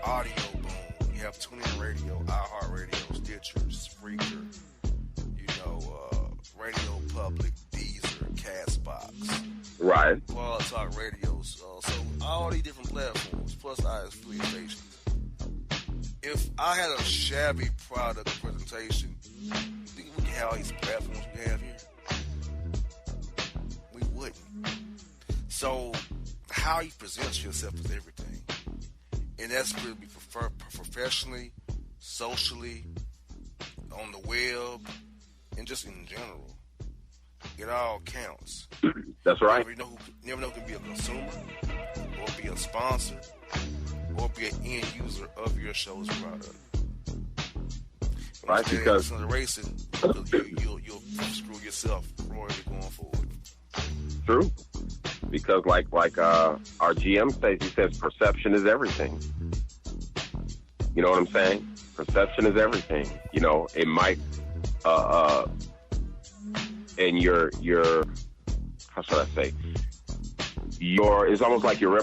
Audio Boom. You have TuneIn Radio, iHeartRadio, Stitcher, Spreaker, Radio Public, Deezer, Castbox. Right. Blog Talk Radio. So all these different platforms, plus IS3 stations. If I had a shabby product presentation, you think we can have all these platforms we have here? We wouldn't. So how you present yourself is everything. And that's going to be professionally, socially, on the web, and just in general. It all counts. That's right. You never know who can be a consumer, or be a sponsor, or be an end user of your show's product. Right, because the racing, you'll screw yourself royally going forward. True, because like our GM says, he says perception is everything. You know what I'm saying? Perception is everything. You know, it might and your how should I say? It's almost like your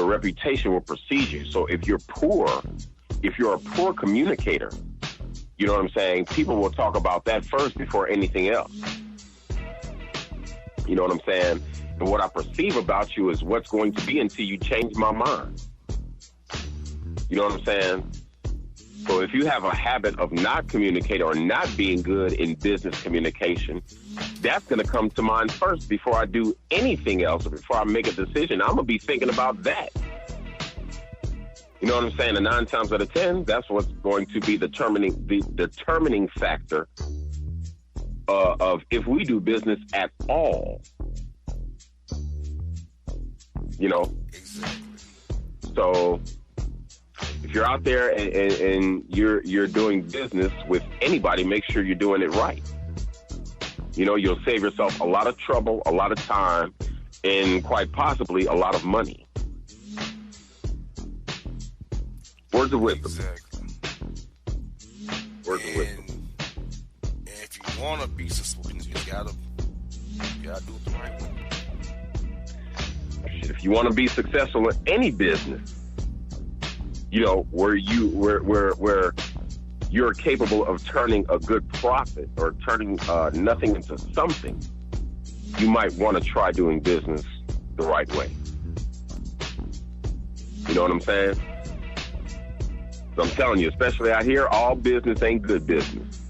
reputation will precede you. So if you're a poor communicator, you know what I'm saying? People will talk about that first before anything else. You know what I'm saying? And what I perceive about you is what's going to be until you change my mind. You know what I'm saying? So if you have a habit of not communicating or not being good in business communication, that's going to come to mind first before I do anything else or before I make a decision. I'm going to be thinking about that. You know what I'm saying? And 9 times out of 10, that's what's going to be the determining factor of if we do business at all. You know? Exactly. So if you're out there and you're doing business with anybody, make sure you're doing it right. You know, you'll save yourself a lot of trouble, a lot of time, and quite possibly a lot of money. Words of wisdom. Exactly. Words of wisdom. And if you want to be successful, you gotta do it the right way. If you want to be successful in any business, you know, where you're capable of turning a good profit or turning nothing into something, you might want to try doing business the right way. You know what I'm saying? So I'm telling you, especially out here, all business ain't good business.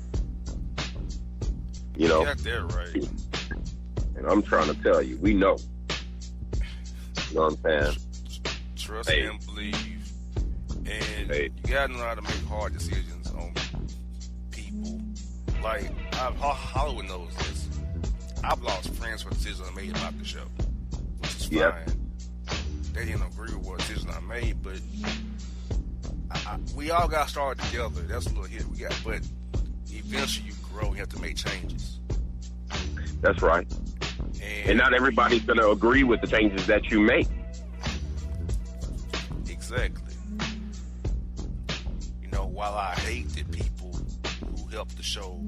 You know? You got that right. And I'm trying to tell you, we know. You know what I'm saying? Trust and believe. And you gotta know how to make hard decisions on people. Like, Hollywood knows this. I've lost friends for decisions I made about the show, which is fine. Yep. They didn't agree with what decision I made, but we all got started together. That's a little hit we got. But eventually you grow. You have to make changes. That's right. And not everybody's going to agree with the changes that you make. Exactly. You know, while I hate that people who helped the show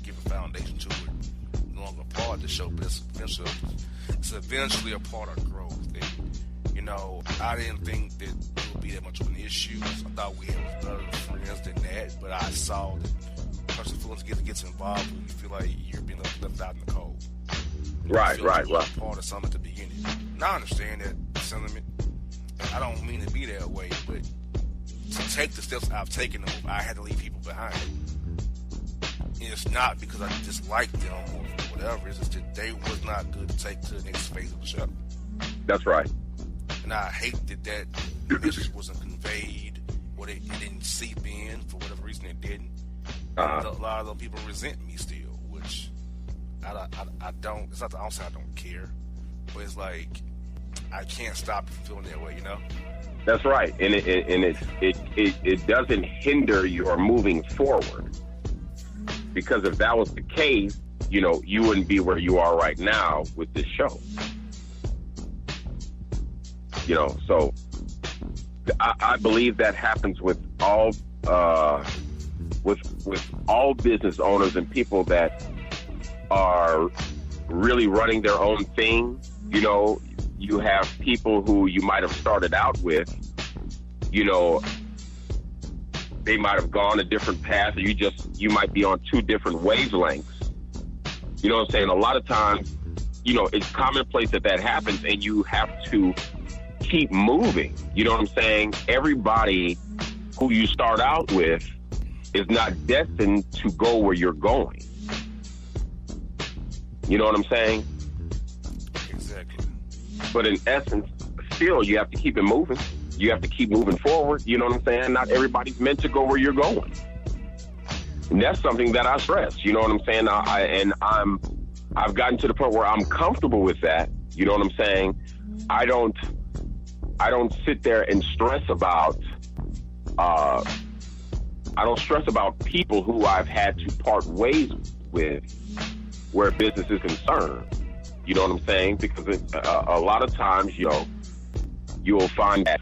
give a foundation to it no longer part of the show, but it's eventually a part of growth. And, you know, I didn't think that it would be that much of an issue. I thought we had better friends than that, but I saw that person feelings gets involved when you feel like you're being left out in the cold. Right. Part of something at the beginning. Now I understand that sentiment. I don't mean to be that way, but to take the steps I've taken, I had to leave people behind. And it's not because I disliked them or whatever. It's just that they was not good to take to the next phase of the show. That's right. And I hate that message wasn't conveyed, or it didn't seep in for whatever reason it didn't. A lot of those people resent me still, which I don't. It's not that I don't say I don't care, but it's like I can't stop feeling that way, you know. That's right, and it doesn't hinder your moving forward, because if that was the case, you know, you wouldn't be where you are right now with this show. You know, so I believe that happens with all with all business owners and people that are really running their own thing. You know, you have people who you might have started out with, you know, they might have gone a different path, or you might be on 2 different wavelengths. You know what I'm saying? A lot of times, you know, it's commonplace that happens, and you have to keep moving. You know what I'm saying? Everybody who you start out with is not destined to go where you're going. You know what I'm saying? Exactly. But in essence, still, you have to keep it moving. You have to keep moving forward. You know what I'm saying? Not everybody's meant to go where you're going. And that's something that I stress. You know what I'm saying? I've gotten to the point where I'm comfortable with that. You know what I'm saying? I don't sit there and stress about I don't stress about people who I've had to part ways with where business is concerned. You know what I'm saying? Because a lot of times, you'll find that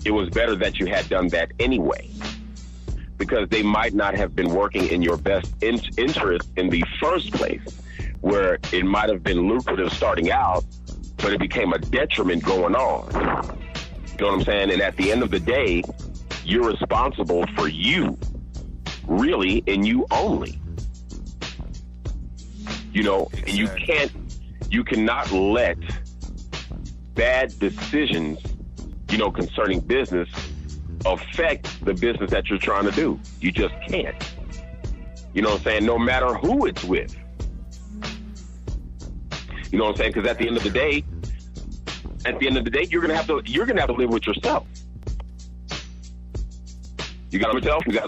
it was better that you had done that anyway, because they might not have been working in your best interest in the first place, where it might have been lucrative starting out, but it became a detriment going on. You know what I'm saying? And at the end of the day, you're responsible for you, really, and you only. And you cannot let bad decisions, concerning business affect the business that you're trying to do. You just can't. You know what I'm saying? No matter who it's with. You know what I'm saying? Because at the end of the day, you're gonna have to live with yourself. You got to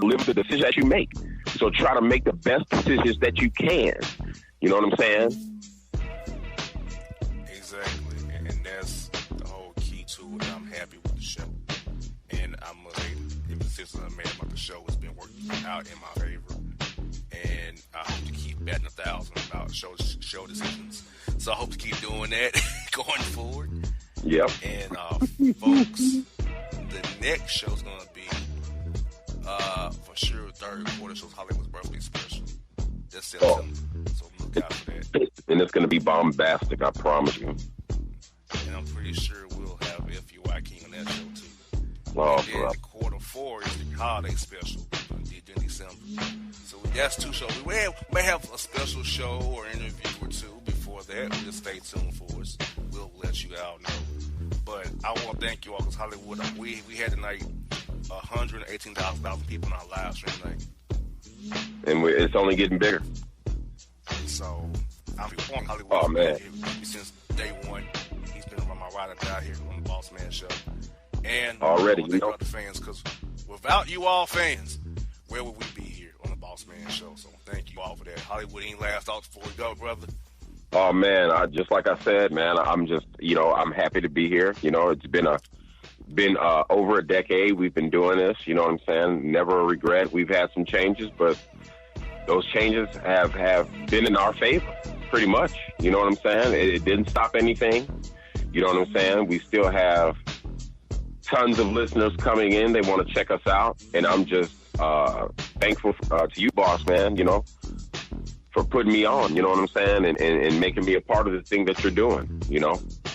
live with the decisions that you make. So try to make the best decisions that you can. You know what I'm saying? Exactly, and that's the whole key to it. I'm happy with the show, and I must say, if the decisions I made about the show has been working out in my favor, and I hope to keep batting 1,000 about show decisions. So I hope to keep doing that going forward. Yep. And folks, the next show's gonna be for sure third quarter show's Hollywood's birthday special. That's September, so look out for that. And it's gonna be bombastic, I promise you. And I'm pretty sure we'll have FUI King on that show too. Oh, and then the quarter 4 is the holiday special in December. So that's 2 shows. We may have a special show or interview or 2 before that. Just stay tuned for us. We'll let you all know. But I want to thank you all, because Hollywood, we had tonight 118,000 people in our live stream tonight. And it's only getting bigger. So I'm on Hollywood. Oh, man. Since day one, he's been on my ride or die here on the Bossman show. And already, thank you all the fans, because without you all fans, where would we be here on the Bossman show? So thank you all for that. Hollywood, any last thoughts before we go, brother? Oh, man, just like I said, man, I'm just, I'm happy to be here. It's been over a decade we've been doing this. You know what I'm saying? Never a regret. We've had some changes, but those changes have been in our favor, pretty much. You know what I'm saying? It didn't stop anything. You know what I'm saying? We still have tons of listeners coming in. They want to check us out, and I'm just thankful to you, Bossman, for putting me on, you know what I'm saying, and making me a part of this thing that you're doing,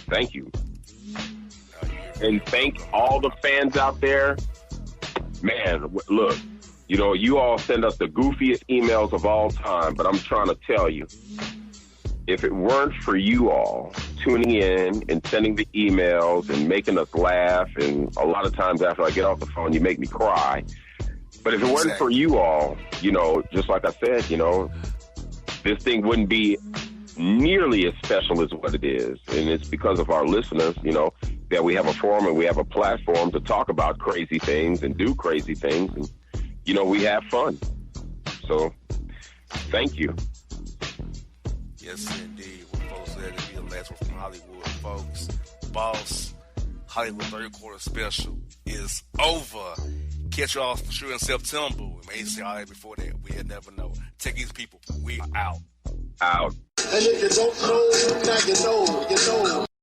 Thank you. And thank all the fans out there. Man, look, you all send us the goofiest emails of all time, but I'm trying to tell you, if it weren't for you all tuning in and sending the emails and making us laugh, and a lot of times after I get off the phone, you make me cry. But if it wasn't for you all, just like I said, this thing wouldn't be nearly as special as what it is. And it's because of our listeners, that we have a forum and we have a platform to talk about crazy things and do crazy things. And, we have fun. So, thank you. Yes, indeed. What folks said to be the last one from Hollywood, folks. Boss, Hollywood third quarter special is over. Catch y'all for sure in September. We may see all that before that. We'll never know. Take these people. We out. Out. And if you don't know, now you know,